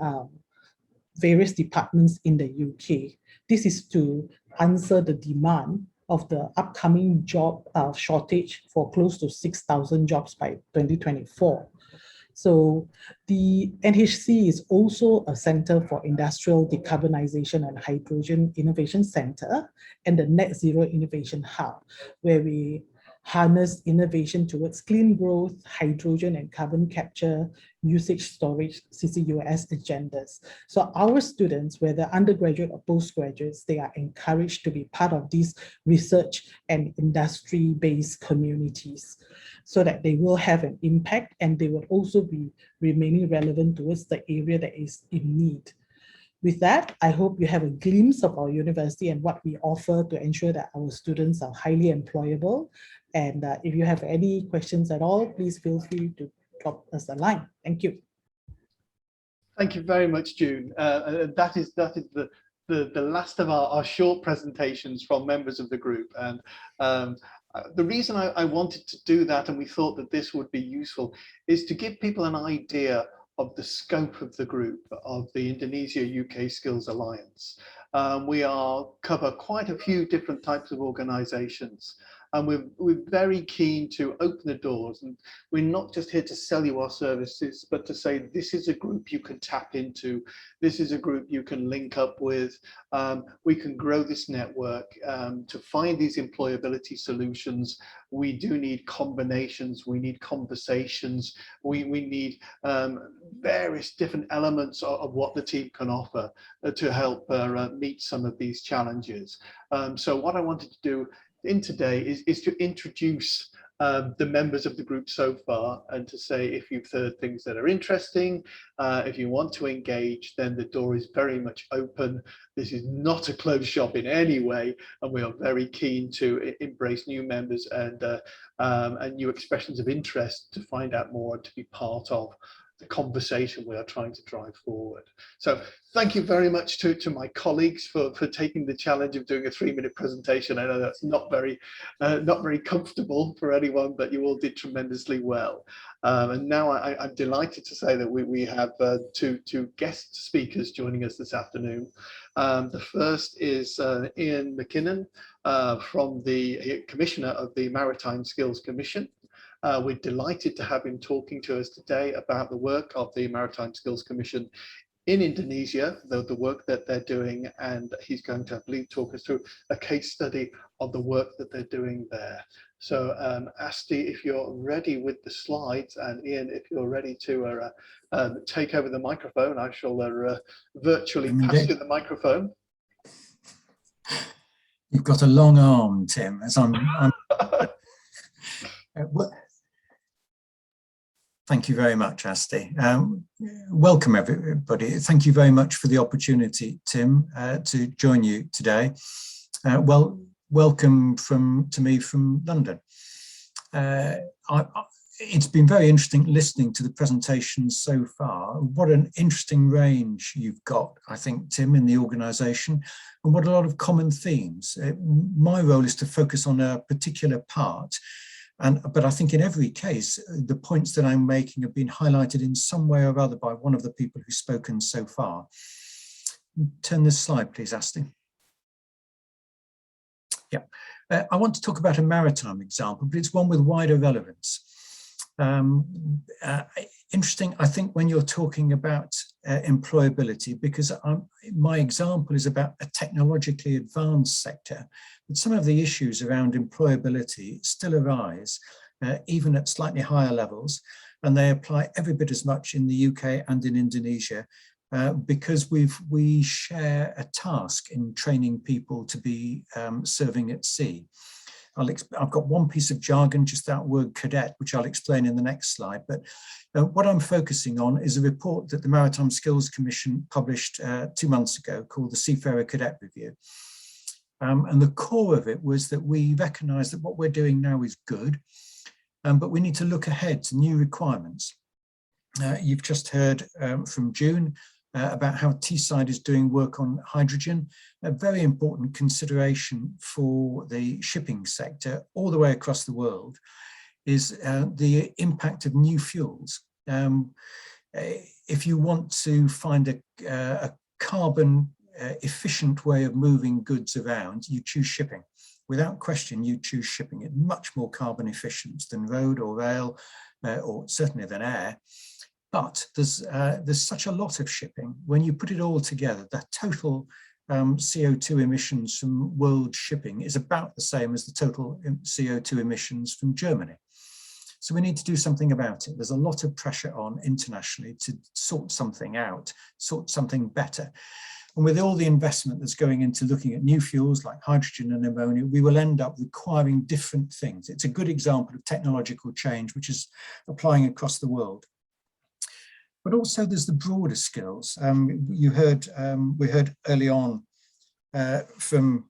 various departments in the UK. This is to answer the demand of the upcoming job shortage for close to 6,000 jobs by 2024. So the NHC is also a center for industrial decarbonization and hydrogen innovation center, and the Net Zero Innovation Hub, where we harness innovation towards clean growth, hydrogen and carbon capture, usage storage, CCUS agendas. So our students, whether undergraduate or postgraduates, they are encouraged to be part of these research and industry-based communities so that they will have an impact, and they will also be remaining relevant towards the area that is in need. With that, I hope you have a glimpse of our university and what we offer to ensure that our students are highly employable. And if you have any questions at all, please feel free to drop us a line. Thank you. Thank you very much, June. That is the last of our short presentations from members of the group. And the reason I wanted to do that, and we thought that this would be useful, is to give people an idea of the scope of the group of the Indonesia UK Skills Alliance. We cover quite a few different types of organizations, and we're very keen to open the doors, and we're not just here to sell you our services, but to say this is a group you can tap into, this is a group you can link up with, we can grow this network to find these employability solutions. We do need combinations, we need conversations, we need various different elements of what the team can offer to help meet some of these challenges. So what I wanted to do in today is to introduce the members of the group so far, and to say if you've heard things that are interesting, if you want to engage, then the door is very much open. This is not a closed shop in any way, and we are very keen to embrace new members and new expressions of interest to find out more and to be part of conversation we are trying to drive forward. So thank you very much to my colleagues for taking the challenge of doing a 3-minute presentation. I know that's not very comfortable for anyone, but you all did tremendously well. And now I'm delighted to say that we have two guest speakers joining us this afternoon. The first is Ian McKinnon, from the Commissioner of the Maritime Skills Commission. We're delighted to have him talking to us today about the work of the Maritime Skills Commission in Indonesia, the work that they're doing, and he's going to, I believe, talk us through a case study of the work that they're doing there. So Asti, if you're ready with the slides, and Ian, if you're ready to take over the microphone, I shall virtually pass you the microphone. You've got a long arm, Tim, as I'm Thank you very much, Asti. Welcome, everybody. Thank you very much for the opportunity, Tim, to join you today. Welcome to me from London. It's been very interesting listening to the presentations so far. What an interesting range you've got, I think, Tim, in the organisation, and what a lot of common themes. My role is to focus on a particular part, but I think in every case, the points that I'm making have been highlighted in some way or other by one of the people who's spoken so far. Turn this slide, please, Asti. Yeah, I want to talk about a maritime example, but it's one with wider relevance. Interesting, I think, when you're talking about employability, because my example is about a technologically advanced sector, but some of the issues around employability still arise, even at slightly higher levels, and they apply every bit as much in the UK and in Indonesia, because we share a task in training people to be serving at sea. I've got one piece of jargon, just that word cadet, which I'll explain in the next slide. But what I'm focusing on is a report that the Maritime Skills Commission published 2 months ago called the Seafarer Cadet Review. And the core of it was that we recognise that what we're doing now is good, but we need to look ahead to new requirements. You've just heard from June about how Teesside is doing work on hydrogen, a very important consideration for the shipping sector all the way across the world, is the impact of new fuels. If you want to find a carbon efficient way of moving goods around, you choose shipping. Without question, you choose shipping. It's much more carbon efficient than road or rail, or certainly than air. But there's such a lot of shipping. When you put it all together, the total CO2 emissions from world shipping is about the same as the total CO2 emissions from Germany. So we need to do something about it. There's a lot of pressure on internationally to sort something out, sort something better. And with all the investment that's going into looking at new fuels like hydrogen and ammonia, we will end up requiring different things. It's a good example of technological change, which is applying across the world. But also there's the broader skills. We heard early on from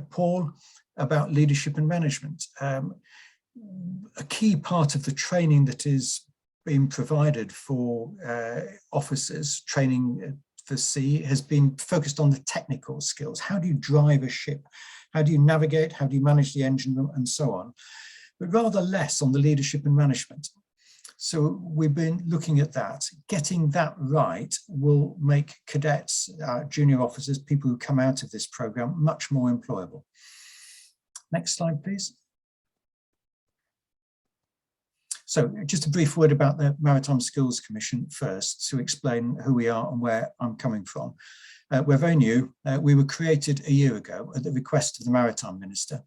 Paul about leadership and management. A key part of the training that is being provided for officers, training for sea, has been focused on the technical skills. How do you drive a ship? How do you navigate? How do you manage the engine room, and so on? But rather less on the leadership and management. So we've been looking at that. Getting that right will make cadets, junior officers, people who come out of this program, much more employable. Next slide, please. So just a brief word about the Maritime Skills Commission first, to explain who we are and where I'm coming from. We're very new. We were created a year ago at the request of the Maritime Minister.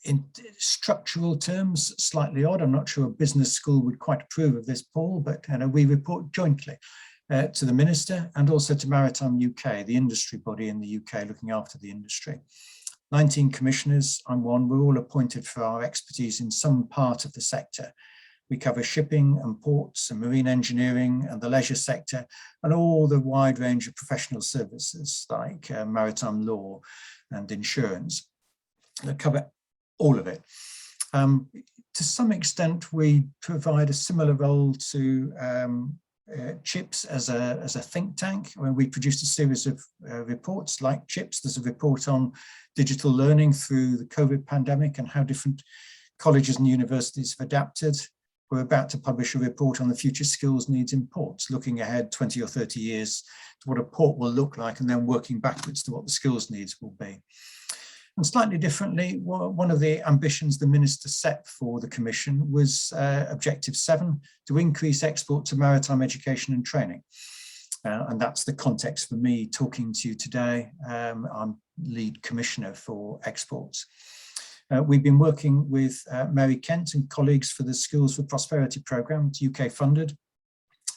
In structural terms, slightly odd. I'm not sure a business school would quite approve of this, Paul, but we report jointly to the Minister and also to Maritime UK, the industry body in the UK looking after the industry. 19 commissioners, I'm one. We're all appointed for our expertise in some part of the sector. We cover shipping and ports and marine engineering and the leisure sector and all the wide range of professional services like maritime law and insurance that cover all of it. To some extent, we provide a similar role to CHIPS as a think tank, when we produced a series of reports like CHIPS. There's a report on digital learning through the COVID pandemic and how different colleges and universities have adapted. We're about to publish a report on the future skills needs in ports, looking ahead 20 or 30 years to what a port will look like, and then working backwards to what the skills needs will be. And slightly differently, one of the ambitions the Minister set for the Commission was Objective 7, to increase export to maritime education and training. And that's the context for me talking to you today. I'm lead commissioner for exports. We've been working with Mary Kent and colleagues for the Skills for Prosperity programme. It's UK funded,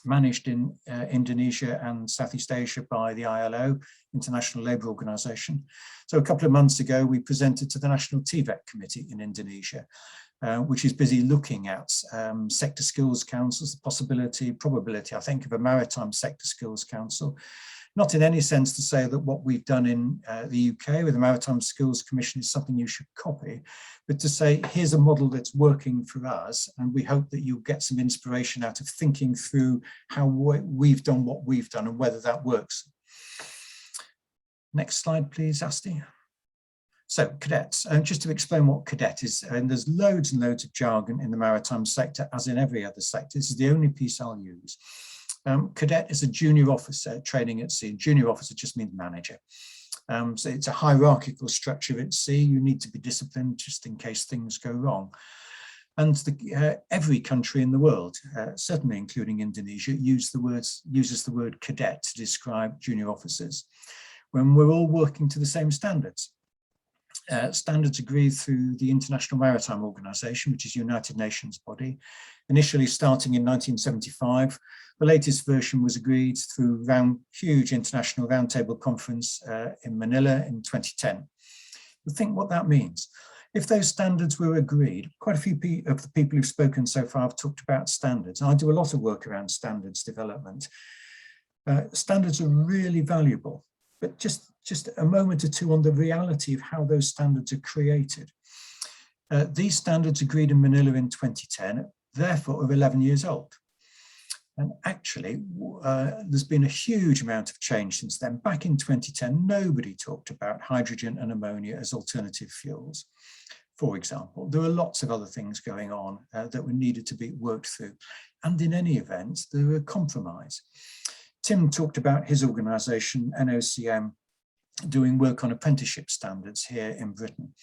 managed in Indonesia and Southeast Asia by the ILO, International Labour Organization. So a couple of months ago, we presented to the National TVET Committee in Indonesia, which is busy looking at sector skills councils, the possibility, probability, I think, of a maritime sector skills council. Not in any sense to say that what we've done in the UK with the Maritime Skills Commission is something you should copy, but to say, here's a model that's working for us, and we hope that you'll get some inspiration out of thinking through how we've done what we've done and whether that works. Next slide, please, Asti. So cadets, and just to explain what cadet is, and there's loads and loads of jargon in the maritime sector, as in every other sector. This is the only piece I'll use. Cadet is a junior officer training at sea. Junior officer just means manager. So it's a hierarchical structure at sea. You need to be disciplined just in case things go wrong. And every country in the world, certainly including Indonesia, uses the word cadet to describe junior officers, when we're all working to the same standards. Standards agreed through the International Maritime Organization, which is a United Nations body, initially starting in 1975. The latest version was agreed through huge international roundtable conference in Manila in 2010. But think what that means. If those standards were agreed, quite a few of the people who've spoken so far have talked about standards. I do a lot of work around standards development. Standards are really valuable, but just a moment or two on the reality of how those standards are created. These standards agreed in Manila in 2010, therefore are 11 years old. And actually, there's been a huge amount of change since then. Back in 2010, nobody talked about hydrogen and ammonia as alternative fuels, for example. There were lots of other things going on that were needed to be worked through. And in any event, there were compromise. Tim talked about his organisation, NOCN, doing work on apprenticeship standards here in Britain.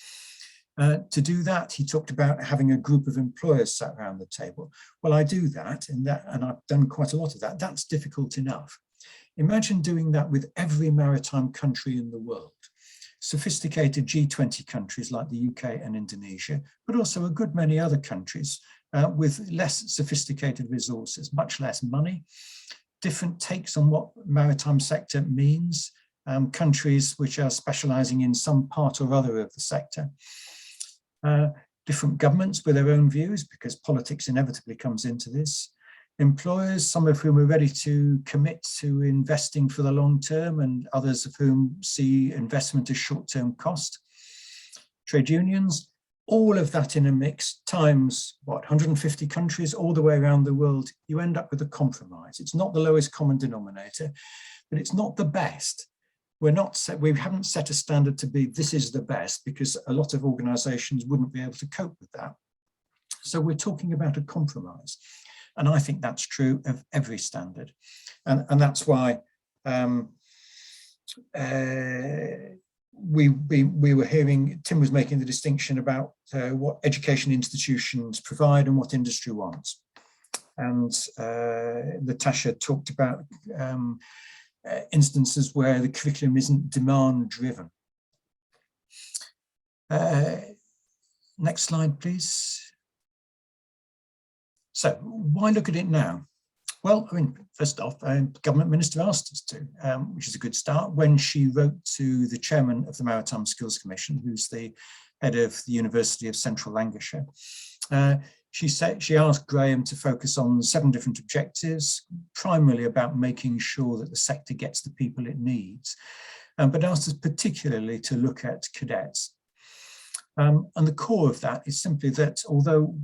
To do that, he talked about having a group of employers sat around the table. Well, I do that, and I've done quite a lot of that. That's difficult enough. Imagine doing that with every maritime country in the world. Sophisticated G20 countries like the UK and Indonesia, but also a good many other countries with less sophisticated resources, much less money, different takes on what maritime sector means, countries which are specialising in some part or other of the sector. Different governments with their own views, because politics inevitably comes into this. Employers, some of whom are ready to commit to investing for the long term, and others of whom see investment as short-term cost. Trade unions, all of that in a mix, times what, 150 countries all the way around the world, you end up with a compromise. It's not the lowest common denominator, but it's not the best. We haven't set a standard to be, this is the best, because a lot of organizations wouldn't be able to cope with that. So we're talking about a compromise. And I think that's true of every standard. And that's why we were hearing, Tim was making the distinction about what education institutions provide and what industry wants. And Natasha talked about instances where the curriculum isn't demand driven. Next slide, please. So why look at it now? Well, I mean, first off, the government minister asked us to, which is a good start, when she wrote to the chairman of the Maritime Skills Commission, who's the head of the University of Central Lancashire. She asked Graham to focus on 7 different objectives, primarily about making sure that the sector gets the people it needs, but asked us particularly to look at cadets. And the core of that is simply that although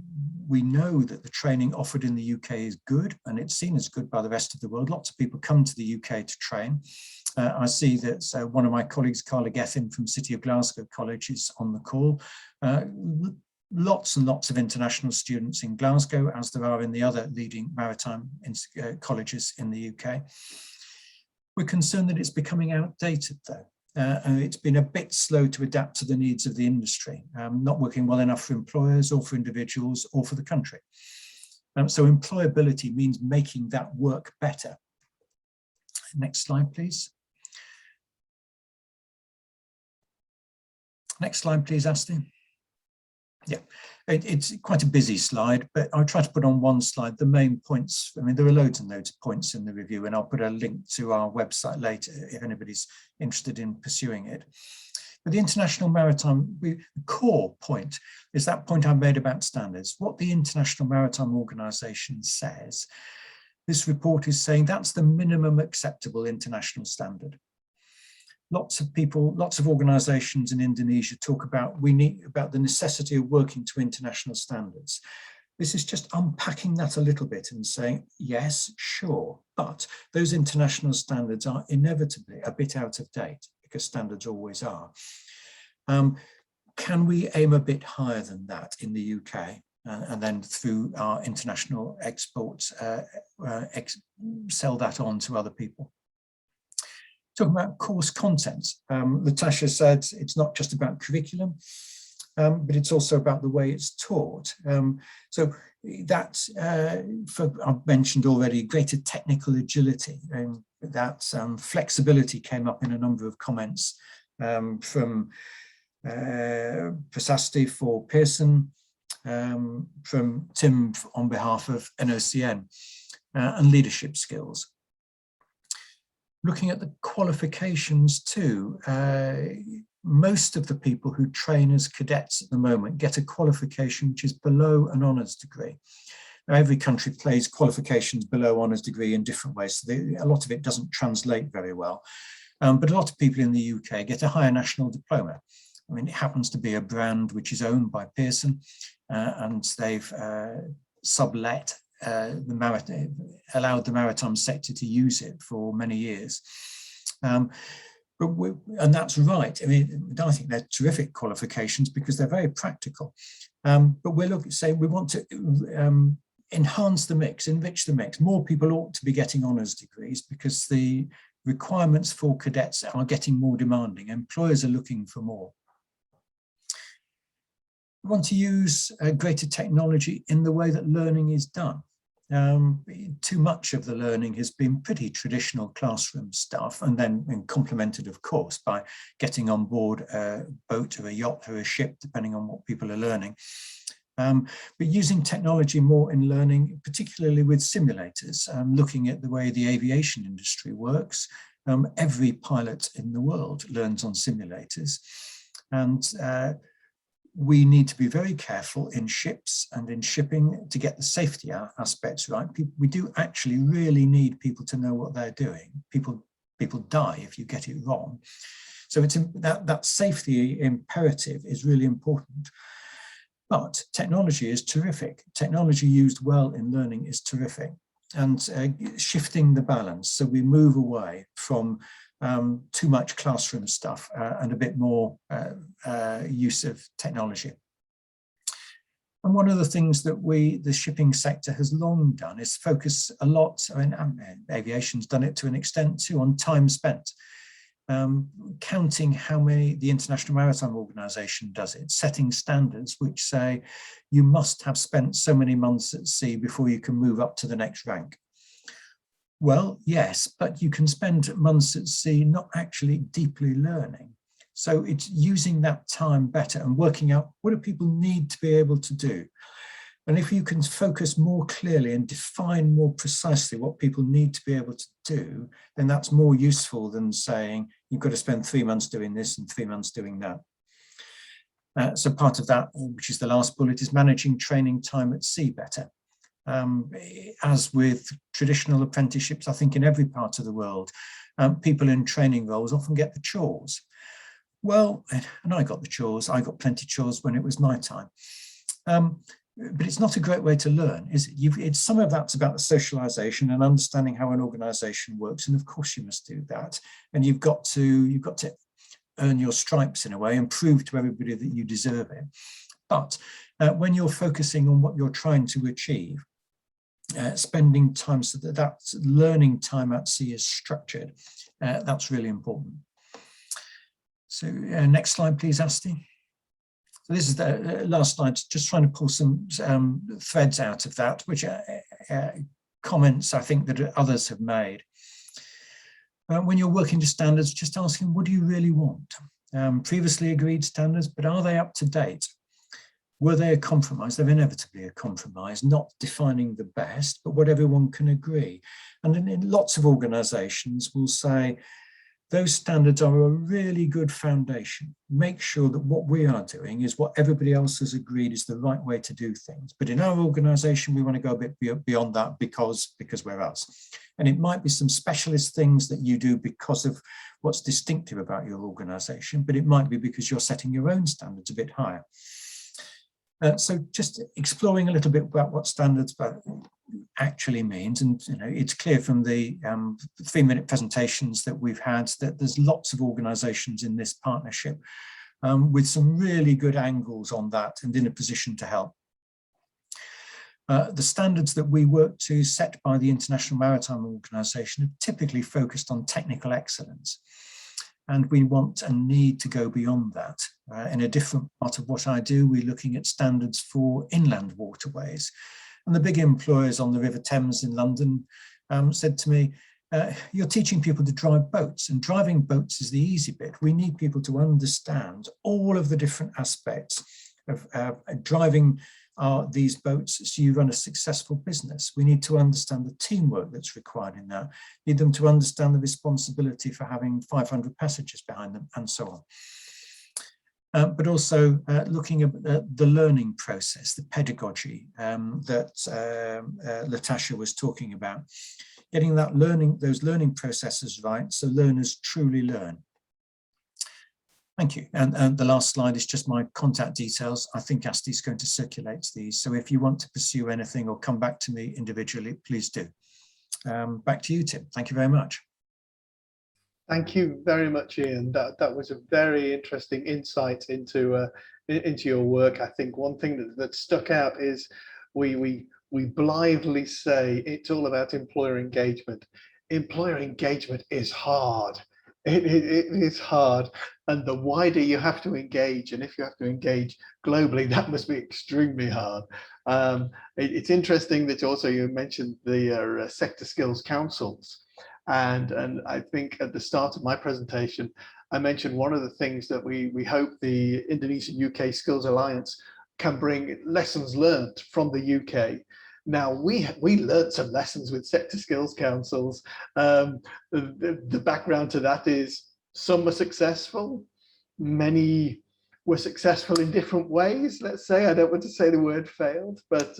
we know that the training offered in the UK is good, and it's seen as good by the rest of the world, lots of people come to the UK to train. I see that one of my colleagues, Carla Gethin from City of Glasgow College, is on the call. Lots and lots of international students in Glasgow, as there are in the other leading maritime colleges in the UK. We're concerned that it's becoming outdated though. And it's been a bit slow to adapt to the needs of the industry, not working well enough for employers or for individuals or for the country. So employability means making that work better. Next slide, please. Next slide, please, Asti. Yeah, it's quite a busy slide, but I'll try to put on one slide the main points. I mean, there are loads and loads of points in the review, and I'll put a link to our website later if anybody's interested in pursuing it. But the International Maritime, the core point is that point I made about standards. What the International Maritime Organization says, this report is saying that's the minimum acceptable international standard. Lots of people, lots of organizations in Indonesia talk about the necessity of working to international standards. This is just unpacking that a little bit and saying, yes, sure, but those international standards are inevitably a bit out of date because standards always are. Can we aim a bit higher than that in the UK? And then through our international exports, sell that on to other people. Talking about course content, Latasha said it's not just about curriculum, but it's also about the way it's taught. So that, I've mentioned already, greater technical agility, and that flexibility came up in a number of comments from Prasasti for Pearson, from Tim on behalf of NOCN, and leadership skills. Looking at the qualifications too, most of the people who train as cadets at the moment get a qualification which is below an honours degree. Now, every country plays qualifications below honours degree in different ways, so a lot of it doesn't translate very well. But a lot of people in the UK get a higher national diploma. I mean, it happens to be a brand which is owned by Pearson, and they've sublet allowed the maritime sector to use it for many years. And that's right. I mean, I think they're terrific qualifications because they're very practical. But we're looking to say we want to enhance the mix, enrich the mix. More people ought to be getting honours degrees because the requirements for cadets are getting more demanding. Employers are looking for more. We want to use greater technology in the way that learning is done. Too much of the learning has been pretty traditional classroom stuff, and then complemented, of course, by getting on board a boat or a yacht or a ship, depending on what people are learning. But using technology more in learning, particularly with simulators, looking at the way the aviation industry works. Every pilot in the world learns on simulators, and we need to be very careful in ships and in shipping to get the safety aspects right. We do actually really need people to know what they're doing. People die if you get it wrong. So it's that safety imperative is really important. But technology is terrific. Technology used well in learning is terrific. And shifting the balance, so we move away from too much classroom stuff and a bit more use of technology. And one of the things that the shipping sector has long done is focus a lot, I mean, aviation's done it to an extent too, on time spent. Counting how many, the International Maritime Organization does it, setting standards which say you must have spent so many months at sea before you can move up to the next rank. Well, yes, but you can spend months at sea not actually deeply learning. So it's using that time better and working out what do people need to be able to do. And if you can focus more clearly and define more precisely what people need to be able to do, then that's more useful than saying you've got to spend 3 months doing this and 3 months doing that. So part of that, which is the last bullet, is managing training time at sea better. As with traditional apprenticeships, I think in every part of the world, people in training roles often get the chores. Well, and I got the chores. I got plenty of chores when it was my time. But it's not a great way to learn, is it? It's some of that's about the socialization and understanding how an organization works. And of course you must do that. And you've got to earn your stripes in a way and prove to everybody that you deserve it. But when you're focusing on what you're trying to achieve, spending time so that learning time at sea is structured, that's really important. So next slide, please, Asti. So this is the last slide, just trying to pull some threads out of that, which are comments I think that others have made. When you're working to standards, just asking, what do you really want? Previously agreed standards, but are they up to date? Were they a compromise? They're inevitably a compromise, not defining the best, but what everyone can agree. And in lots of organizations will say, those standards are a really good foundation. Make sure that what we are doing is what everybody else has agreed is the right way to do things. But in our organization, we want to go a bit beyond that because we're us. And it might be some specialist things that you do because of what's distinctive about your organization, but it might be because you're setting your own standards a bit higher. So just exploring a little bit about what standards actually means, and it's clear from the 3-minute presentations that we've had that there's lots of organisations in this partnership with some really good angles on that and in a position to help. The standards that we work to set by the International Maritime Organization are typically focused on technical excellence. And we want and need to go beyond that. In a different part of what I do, we're looking at standards for inland waterways. And the big employers on the River Thames in London said to me, you're teaching people to drive boats, and driving boats is the easy bit. We need people to understand all of the different aspects of driving these boats so you run a successful business. We need to understand the teamwork that's required in that. Need them to understand the responsibility for having 500 passengers behind them and so on. But also looking at the learning process, the pedagogy that Latasha was talking about. Getting that those learning processes right so learners truly learn. Thank you. And the last slide is just my contact details. I think Asti's going to circulate these. So if you want to pursue anything or come back to me individually, please do. Back to you, Tim. Thank you very much. Thank you very much, Ian. That was a very interesting insight into your work. I think one thing that stuck out is we blithely say it's all about employer engagement. Employer engagement is hard. It is hard, and the wider you have to engage, and if you have to engage globally, that must be extremely hard. It's interesting that also you mentioned the sector skills councils, and I think at the start of my presentation, I mentioned one of the things that we hope the Indonesian UK Skills Alliance can bring lessons learned from the UK. Now, we learned some lessons with sector skills councils. The background to that is some were successful, many were successful in different ways, let's say. I don't want to say the word failed, but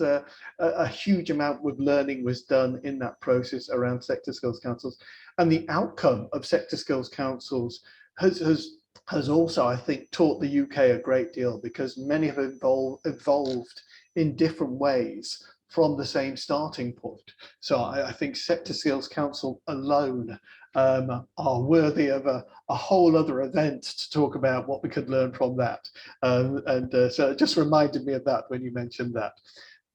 a huge amount of learning was done in that process around sector skills councils. And the outcome of sector skills councils has also, I think, taught the UK a great deal, because many have evolved in different ways from the same starting point. So I think Sector Skills Council alone are worthy of a whole other event to talk about what we could learn from that. So it just reminded me of that when you mentioned that.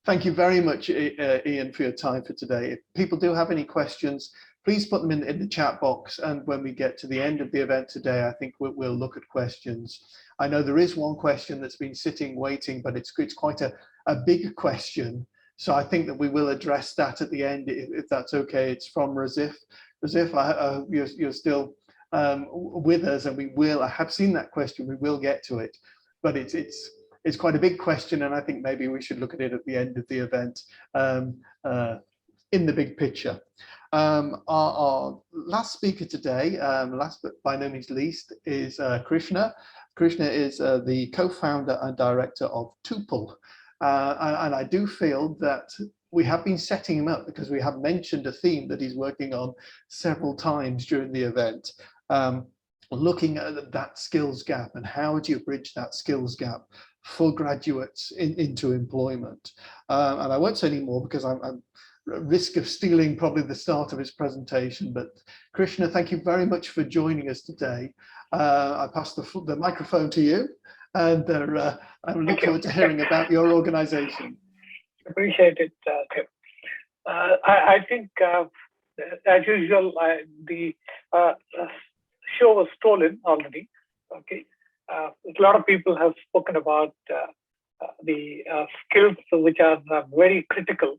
Thank you very much, Ian, for your time for today. If people do have any questions, please put them in the chat box. And when we get to the end of the event today, I think we'll look at questions. I know there is one question that's been sitting waiting, but it's quite a big question. So I think that we will address that at the end, if that's okay. It's from Razif. Razif, you're still with us, and I have seen that question. We will get to it, but it's quite a big question, and I think maybe we should look at it at the end of the event in the big picture. Our last speaker today, last but by no means least, is Krishna. Krishna is the co-founder and director of Tooople. And I do feel that we have been setting him up because we have mentioned a theme that he's working on several times during the event. looking at that skills gap and how do you bridge that skills gap for graduates into employment. And I won't say any more because I'm at risk of stealing probably the start of his presentation, but Krishna, thank you very much for joining us today. I pass the microphone to you, and I look forward to hearing about your organization. Appreciate it, Tim. I think, as usual, the show was stolen already. Okay, a lot of people have spoken about the skills which are very critical,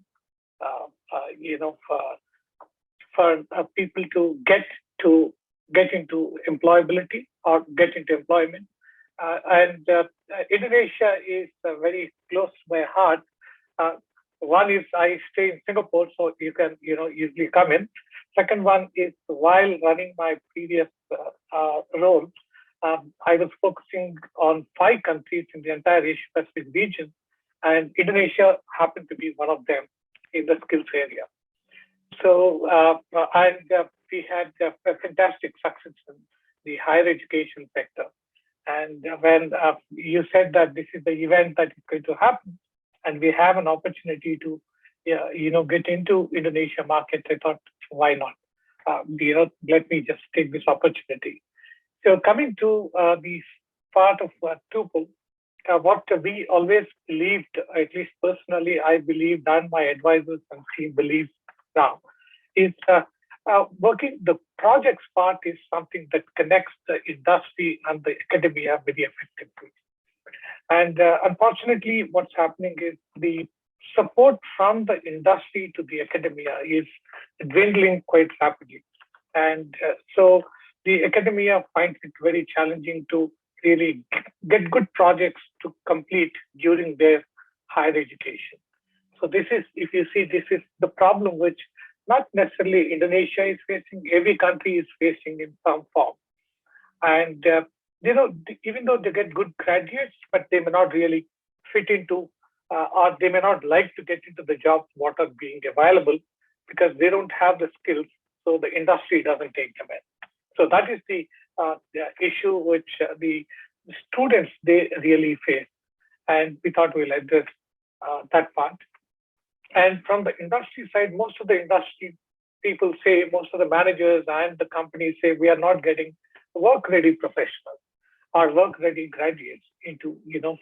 for people to get into employability or get into employment. And Indonesia is very close to my heart. One is I stay in Singapore, so you can easily come in. Second one is while running my previous role, I was focusing on 5 countries in the entire Asia Pacific region, and Indonesia happened to be one of them in the skills area. So we had a fantastic success in the higher education sector. And when you said that this is the event that is going to happen, and we have an opportunity to, get into Indonesia market, I thought, why not? Let me just take this opportunity. So coming to the part of Tooople, what we always believed, at least personally, I believed, and my advisors and team believes now, is working the projects part is something that connects the industry and the academia very effectively. And unfortunately, what's happening is the support from the industry to the academia is dwindling quite rapidly. And so the academia finds it very challenging to really get good projects to complete during their higher education. So this is, if you see, this is the problem which not necessarily Indonesia is facing, every country is facing in some form. And even though they get good graduates, but they may not really fit into, or they may not like to get into the jobs what are being available because they don't have the skills, so the industry doesn't take them in. So that is the issue which the students, they really face. And we thought we'll address that part. And from the industry side, most of the industry people say, most of the managers and the companies say, we are not getting work-ready professionals or work-ready graduates into,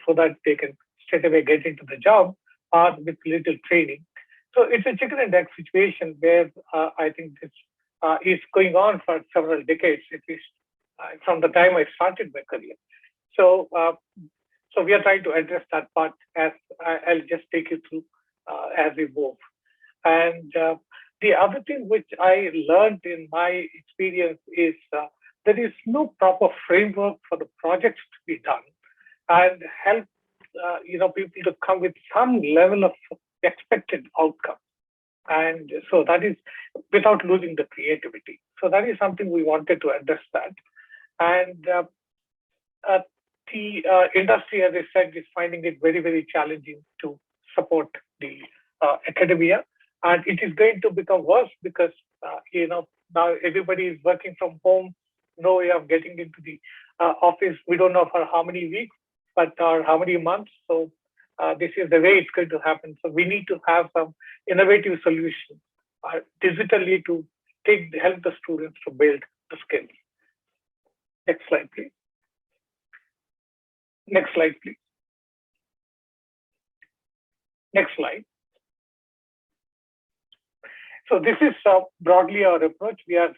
so that they can straight away get into the job or with little training. So it's a chicken and egg situation where I think this is going on for several decades, at least from the time I started my career. So we are trying to address that part as I'll just take you through as we move. And the other thing which I learned in my experience is there is no proper framework for the projects to be done and help people to come with some level of expected outcome. And so that is without losing the creativity. So that is something we wanted to address that. And the industry, as I said, is finding it very, very challenging to support the academia. And it is going to become worse because, now everybody is working from home, no way of getting into the office. We don't know for how many weeks, but how many months. So this is the way it's going to happen. So we need to have some innovative solutions digitally to help the students to build the skills. Next slide, please. Next slide, please. Next slide. So this is broadly our approach. We have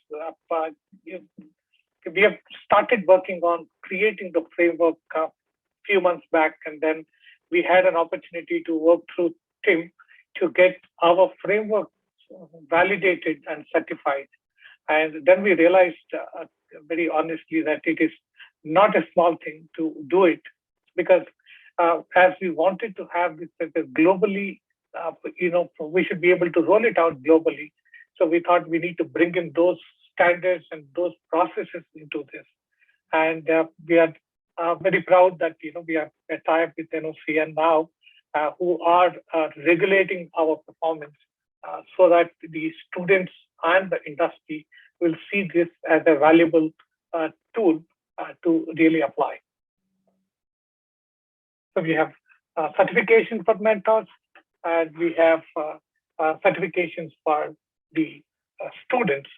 started working on creating the framework a few months back, and then we had an opportunity to work through Tim to get our framework validated and certified. And then we realized very honestly that it is not a small thing to do it, because as we wanted to have this globally, we should be able to roll it out globally. So we thought we need to bring in those standards and those processes into this. And we are very proud that we have a tie-up with NOCN now, who are regulating our performance so that the students and the industry will see this as a valuable tool to really apply. So we have certification for mentors, and we have certifications for the students.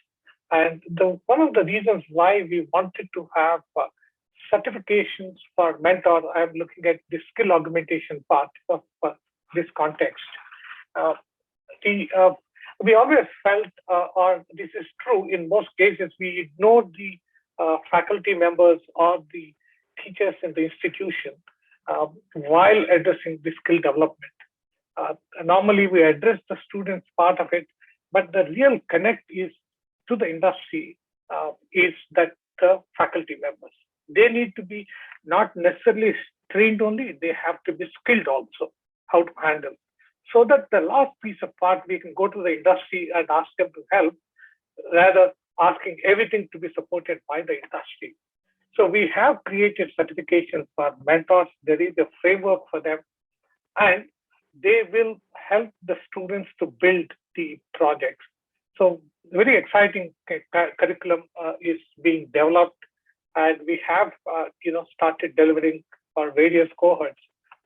And one of the reasons why we wanted to have certifications for mentors, I'm looking at the skill augmentation part of this context. We always felt, or this is true in most cases, we ignored the faculty members or the teachers in the institution while addressing the skill development. Normally, we address the students part of it, but the real connect is to the industry is that the faculty members. They need to be not necessarily trained only, they have to be skilled also, how to handle. So that the last piece of part, we can go to the industry and ask them to help, rather asking everything to be supported by the industry. So we have created certifications for mentors. There is a framework for them, and they will help the students to build the projects. So very exciting curriculum is being developed, and we have started delivering for various cohorts.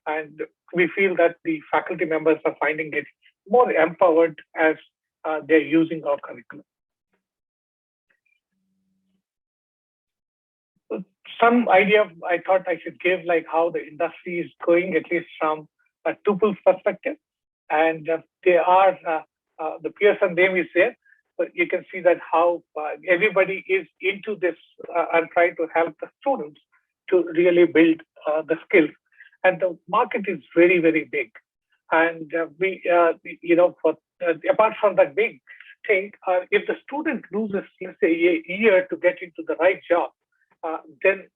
And we feel that the faculty members are finding it more empowered as they're using our curriculum. Some idea I thought I should give, like how the industry is going, at least from a Toople's perspective. And they are, the Pearson name is there, but you can see that how everybody is into this and trying to help the students to really build the skills. And the market is very, very big. And apart from that big thing, if the student loses, let's say, a year to get into the right job, then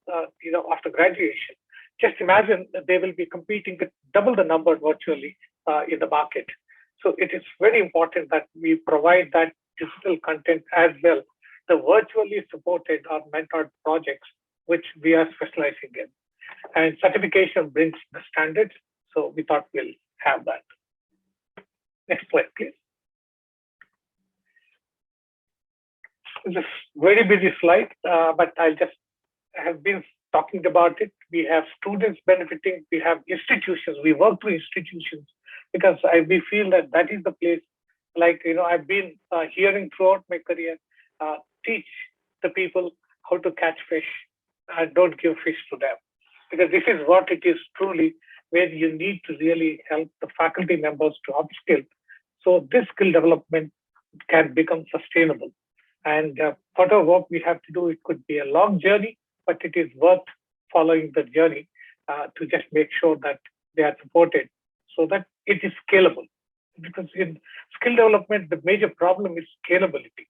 after graduation, just imagine that they will be competing with double the number virtually in the market. So it is very important that we provide that digital content as well, the virtually supported or mentored projects, which we are specializing in. And certification brings the standards, so we thought we'll have that. Next slide, please. It's a very busy slide, but I have been talking about it. We have students benefiting, we have institutions, we work through institutions, because we feel that is the place, like, I've been hearing throughout my career, teach the people how to catch fish, and don't give fish to them. Because this is what it is truly, where you need to really help the faculty members to upskill. So this skill development can become sustainable. And whatever work we have to do, it could be a long journey, but it is worth following the journey to just make sure that they are supported so that it is scalable. Because in skill development, the major problem is scalability.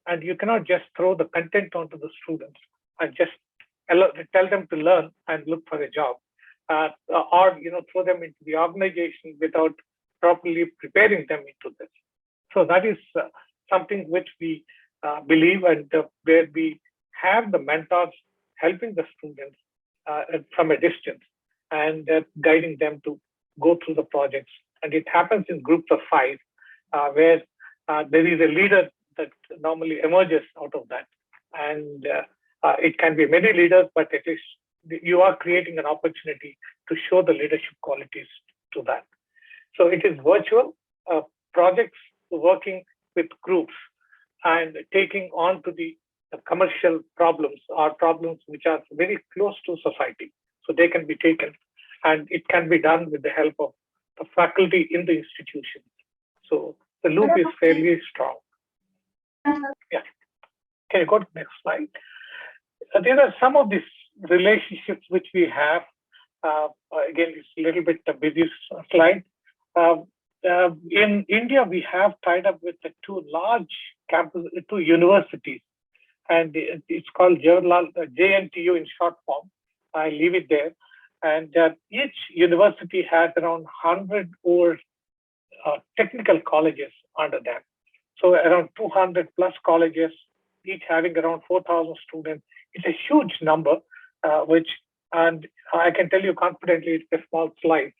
And you cannot just throw the content onto the students and just tell them to learn and look for a job, or throw them into the organization without properly preparing them into this. So that is something which we believe, and where we have the mentors helping the students from a distance and guiding them to go through the projects. And it happens in groups of 5, where there is a leader that normally emerges out of that. And it can be many leaders, but at least you are creating an opportunity to show the leadership qualities to that. So it is virtual projects working with groups and taking on to the commercial problems or problems which are very close to society. So they can be taken, and it can be done with the help of the faculty in the institution. So the loop is fairly strong. Yeah. Can you go to the next slide? There are some of these relationships which we have. Again, it's a little bit a busy slide. In India, we have tied up with the 2 large campuses, 2 universities, and it's called JNTU in short form. I leave it there. And each university has around 100 or technical colleges under them. So around 200 plus colleges, each having around 4,000 students. It's a huge number, and I can tell you confidently, it's a small slide.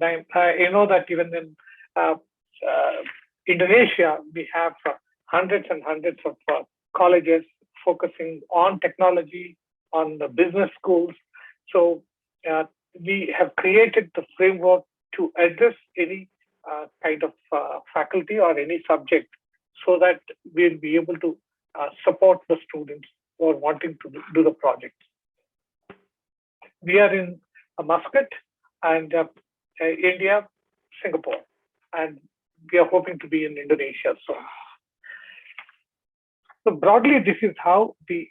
I know that even in Indonesia, we have hundreds and hundreds of colleges focusing on technology, on the business schools. So we have created the framework to address any kind of faculty or any subject, so that we'll be able to support the students who are wanting to do the project. We are in Muscat and India, Singapore, and we are hoping to be in Indonesia soon. So broadly, this is how the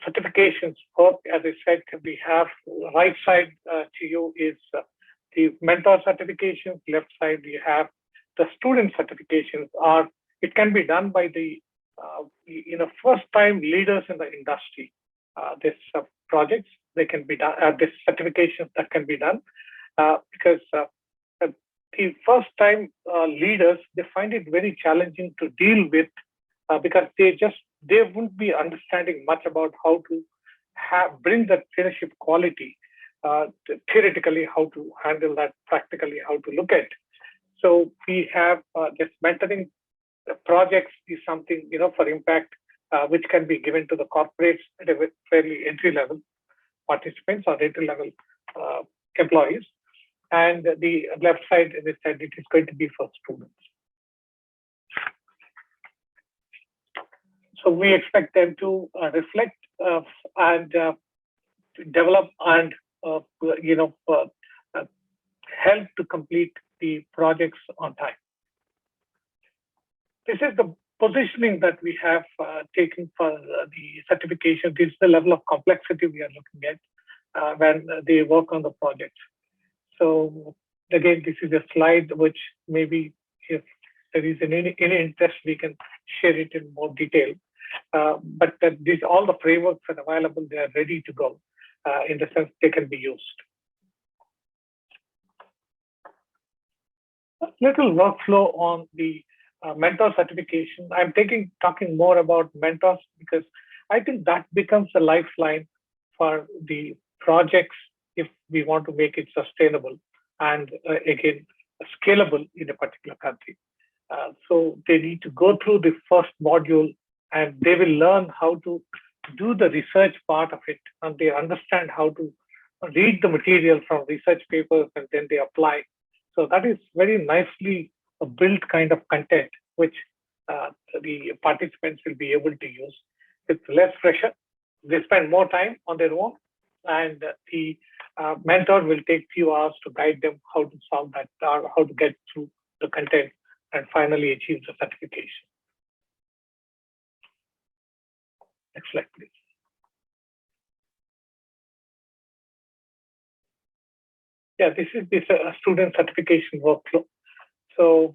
certifications work. As I said, we have right side to you is the mentor certifications. Left side, we have the student certifications. It can be done by the first-time leaders in the industry. This projects, they can be done. This certifications that can be done because the first-time leaders, they find it very challenging to deal with because they wouldn't be understanding much about how to bring that leadership quality, theoretically how to handle that, practically how to look at. So we have this mentoring projects is something, for impact, which can be given to the corporates at a fairly entry-level participants or entry-level employees. And the left side, as I said, it is going to be for students. So we expect them to reflect and develop and help to complete the projects on time. This is the positioning that we have taken for the certification. This is the level of complexity we are looking at when they work on the project. So again, this is a slide which maybe if there is any interest, we can share it in more detail. But all the frameworks are available, they are ready to go in the sense they can be used. A little workflow on the mentor certification. I'm talking more about mentors because I think that becomes a lifeline for the projects if we want to make it sustainable and again scalable in a particular country. So they need to go through the first module and they will learn how to do the research part of it, and they understand how to read the material from research papers and then they apply. So that is very nicely built kind of content which the participants will be able to use. It's less pressure. They spend more time on their own, and the mentor will take few hours to guide them how to solve that, or how to get through the content and finally achieve the certification. Next slide, please. Yeah, this is student certification workflow. So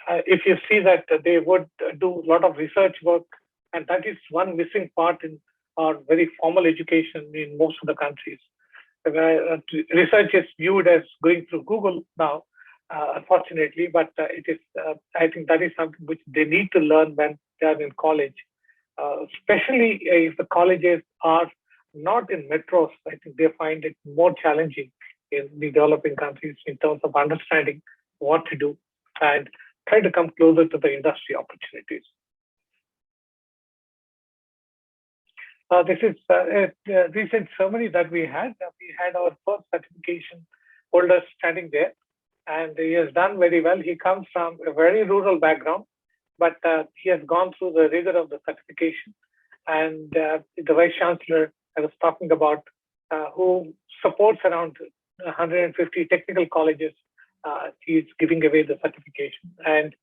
if you see that they would do a lot of research work, and that is one missing part in our very formal education in most of the countries. Research is viewed as going through Google now, unfortunately, but it is. I think that is something which they need to learn when they are in college, especially if the colleges are not in metros. I think they find it more challenging in the developing countries in terms of understanding what to do and try to come closer to the industry opportunities. This is a recent ceremony that we had. We had our first certification holder standing there, and he has done very well. He comes from a very rural background, but he has gone through the rigor of the certification. And the Vice Chancellor I was talking about, who supports around 150 technical colleges, he is giving away the certification. And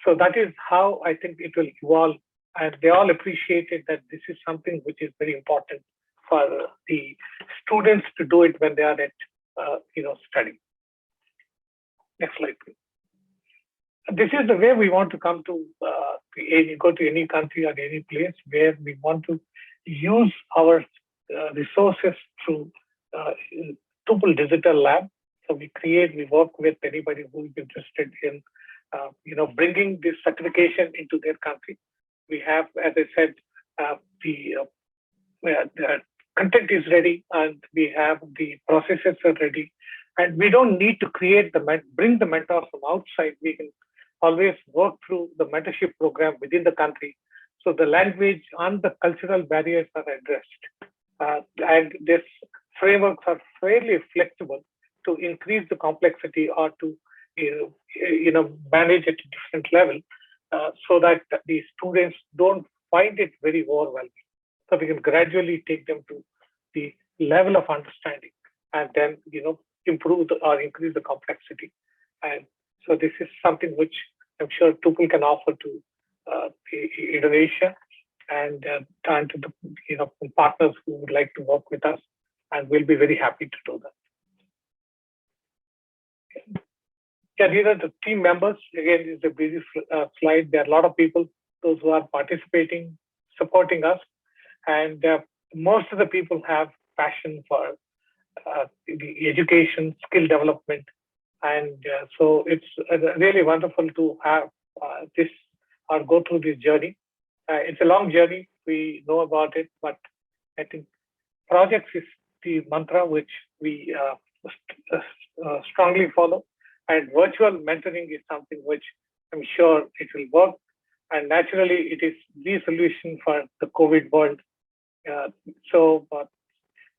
so that is how I think it will evolve. And they all appreciated that this is something which is very important for the students to do it when they are at, studying. Next slide, please. This is the way we want to come to go to any country or any place where we want to use our resources through Tooople Digital Lab. So we work with anybody who is interested in, bringing this certification into their country. We have, as I said, the content is ready, and we have the processes are ready, and we don't need to bring the mentors from outside. We can always work through the mentorship program within the country. So the language and the cultural barriers are addressed. And these frameworks are fairly flexible to increase the complexity or to manage at a different level so that the students don't find it very overwhelming. So we can gradually take them to the level of understanding and then improve or increase the complexity. And so this is something which I'm sure Tooople can offer to Indonesia and to the partners who would like to work with us, and we'll be very happy to do that. Yeah, these are the team members. Again, it's a busy slide. There are a lot of people, those who are participating, supporting us, and most of the people have passion for the education, skill development, and so it's really wonderful to have this or go through this journey. It's a long journey. We know about it, but I think projects is the mantra which we strongly follow. And virtual mentoring is something which I'm sure it will work. And naturally, it is the solution for the COVID world. So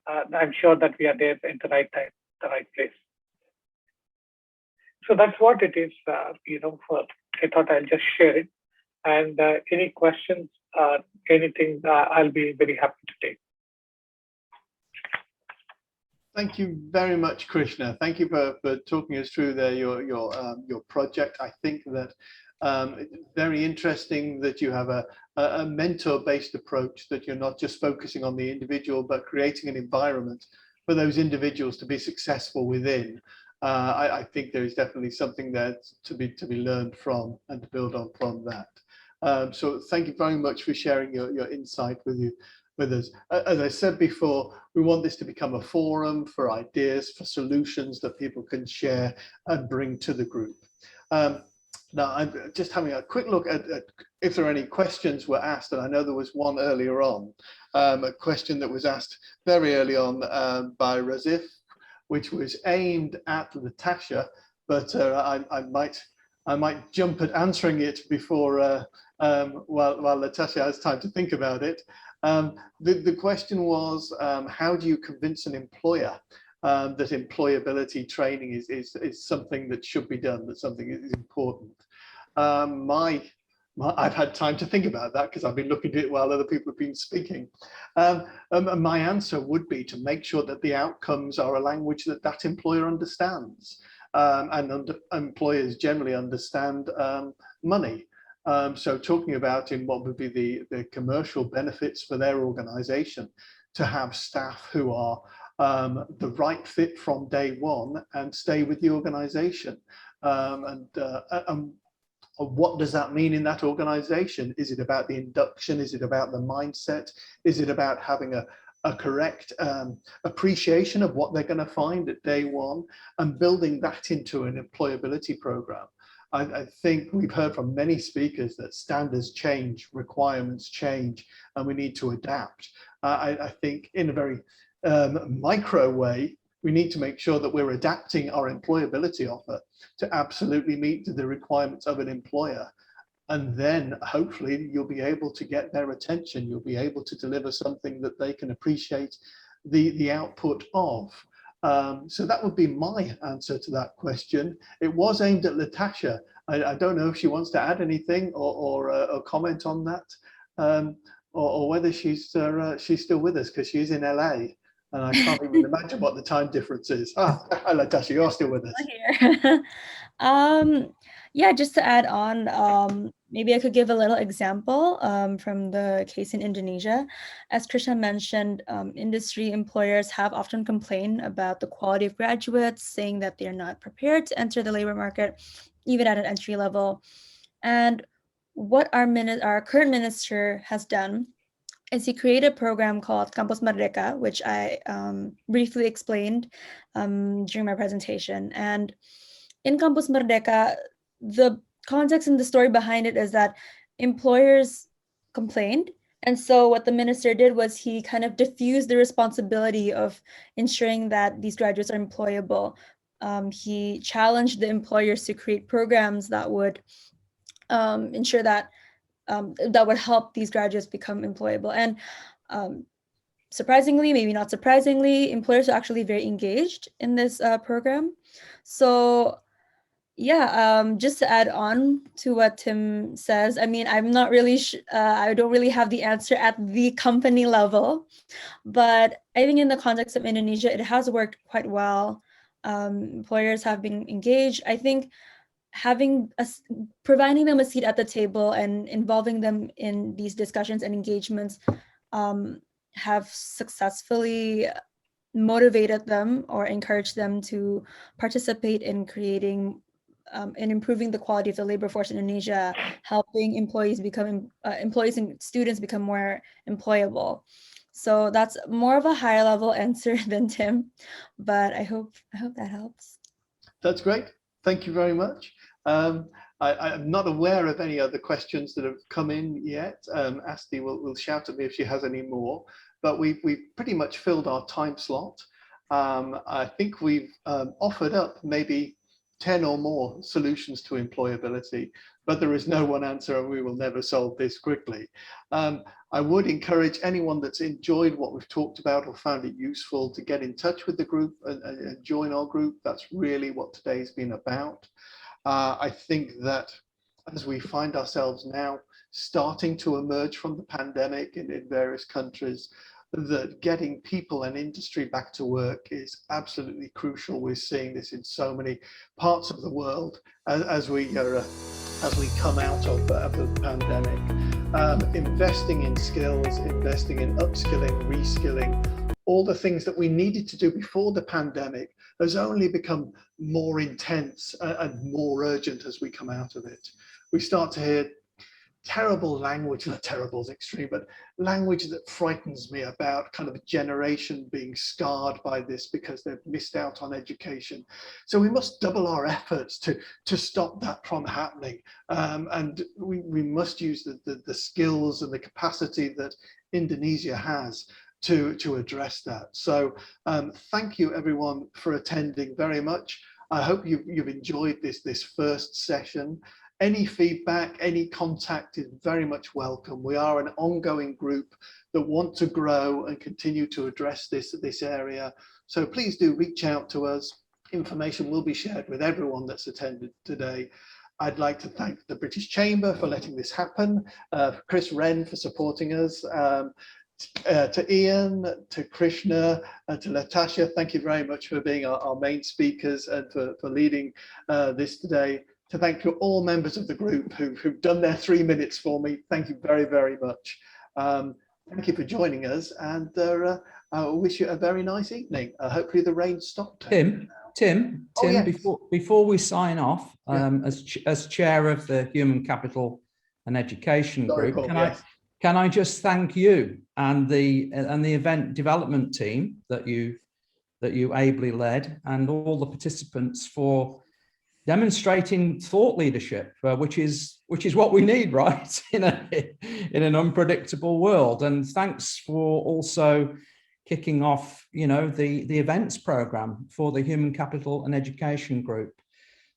I'm sure that we are there at the right time, the right place. So that's what it is, I thought I'll just share it. And any questions, anything, I'll be very happy to take. Thank you very much, Krishna. Thank you for talking us through there your project. I think that it's very interesting that you have a mentor-based approach, that you're not just focusing on the individual, but creating an environment for those individuals to be successful within. I think there is definitely something there to be learned from and to build on from that. So thank you very much for sharing your insight with us. As I said before, we want this to become a forum for ideas, for solutions that people can share and bring to the group. Now, I'm just having a quick look at if there are any questions were asked, and I know there was one earlier on, a question that was asked very early on by Razif, which was aimed at Natasha, but I might jump at answering it before while Natasha has time to think about it. The question was, how do you convince an employer that employability training is something that should be done, that something is important? I've had time to think about that because I've been looking at it while other people have been speaking. My answer would be to make sure that the outcomes are a language that employer understands, and employers generally understand money. So talking about in what would be the commercial benefits for their organization, to have staff who are the right fit from day one and stay with the organization. What does that mean in that organization? Is it about the induction? Is it about the mindset? Is it about having a correct appreciation of what they're going to find at day one and building that into an employability program? I think we've heard from many speakers that standards change, requirements change, and we need to adapt. I think in a very micro way, we need to make sure that we're adapting our employability offer to absolutely meet the requirements of an employer. And then hopefully you'll be able to get their attention. You'll be able to deliver something that they can appreciate the output of. So that would be my answer to that question. It was aimed at Latasha. I don't know if she wants to add anything or comment on that, or whether she's still with us, because she's in LA. And I can't even imagine what the time difference is. Hi, Latasha, you're still with us. Here. Yeah, just to add on, maybe I could give a little example from the case in Indonesia. As Krishna mentioned, industry employers have often complained about the quality of graduates, saying that they're not prepared to enter the labor market, even at an entry level. And what our current minister has done is he created a program called Kampus Merdeka, which I briefly explained during my presentation. And in Kampus Merdeka, the context and the story behind it is that employers complained. And so what the minister did was he kind of diffused the responsibility of ensuring that these graduates are employable he challenged the employers to create programs that would ensure that that would help these graduates become employable. And surprisingly, maybe not surprisingly, employers are actually very engaged in this program. So yeah, just to add on to what Tim says, I mean, I'm not really, I don't really have the answer at the company level, but I think in the context of Indonesia, it has worked quite well. Employers have been engaged. I think providing them a seat at the table and involving them in these discussions and engagements have successfully motivated them or encouraged them to participate in creating and improving the quality of the labor force in Indonesia, helping employees and students become more employable. So that's more of a higher level answer than Tim, but I hope that helps. That's great. Thank you very much. I'm not aware of any other questions that have come in yet. Asti will shout at me if she has any more, but we've pretty much filled our time slot. I think we've offered up maybe 10 or more solutions to employability, but there is no one answer and we will never solve this quickly. I would encourage anyone that's enjoyed what we've talked about or found it useful to get in touch with the group and join our group. That's really what today's been about. I think that as we find ourselves now starting to emerge from the pandemic in various countries, that getting people and industry back to work is absolutely crucial. We're seeing this in so many parts of the world as we come out of the pandemic. Investing in skills, investing in upskilling, reskilling, all the things that we needed to do before the pandemic has only become more intense and more urgent as we come out of it. We start to hear terrible language, not terrible is extreme, but language that frightens me about kind of a generation being scarred by this because they've missed out on education. So we must double our efforts to stop that from happening. And we must use the skills and the capacity that Indonesia has to address that. So thank you everyone for attending very much. I hope you've enjoyed this first session. Any feedback, any contact is very much welcome. We are an ongoing group that want to grow and continue to address this area. So please do reach out to us. Information will be shared with everyone that's attended today. I'd like to thank the British Chamber for letting this happen, Chris Wren for supporting us, to Ian, to Krishna, to Latasha, thank you very much for being our main speakers and for leading this today. To thank you all members of the group who've done their 3 minutes for me. Thank you very, very much. Thank you for joining us, and I wish you a very nice evening. Hopefully the rain stopped. Tim, Oh, yes. before we sign off, Yeah. as chair of the Human Capital and Education Sorry, Group, Paul, can I just thank you and the event development team that you ably led, and all the participants for demonstrating thought leadership, which is what we need, right, in an unpredictable world. And thanks for also kicking off, the events program for the Human Capital and Education Group.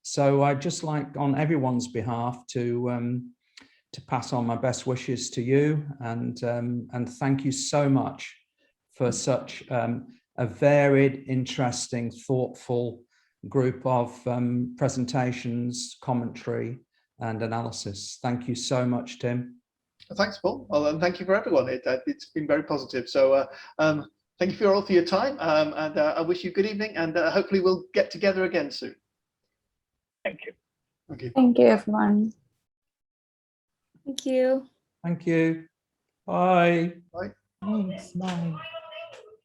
So I'd just like, on everyone's behalf, to pass on my best wishes to you, and thank you so much for such a varied, interesting, thoughtful group of presentations, commentary, and analysis. Thank you so much, Tim. Thanks, Paul. Well, and thank you for everyone. It's been very positive. So thank you all for your time, and I wish you good evening, and hopefully we'll get together again soon. Thank you. Okay. Thank you, everyone. Thank you. Thank you. Bye. Bye. Thanks, bye.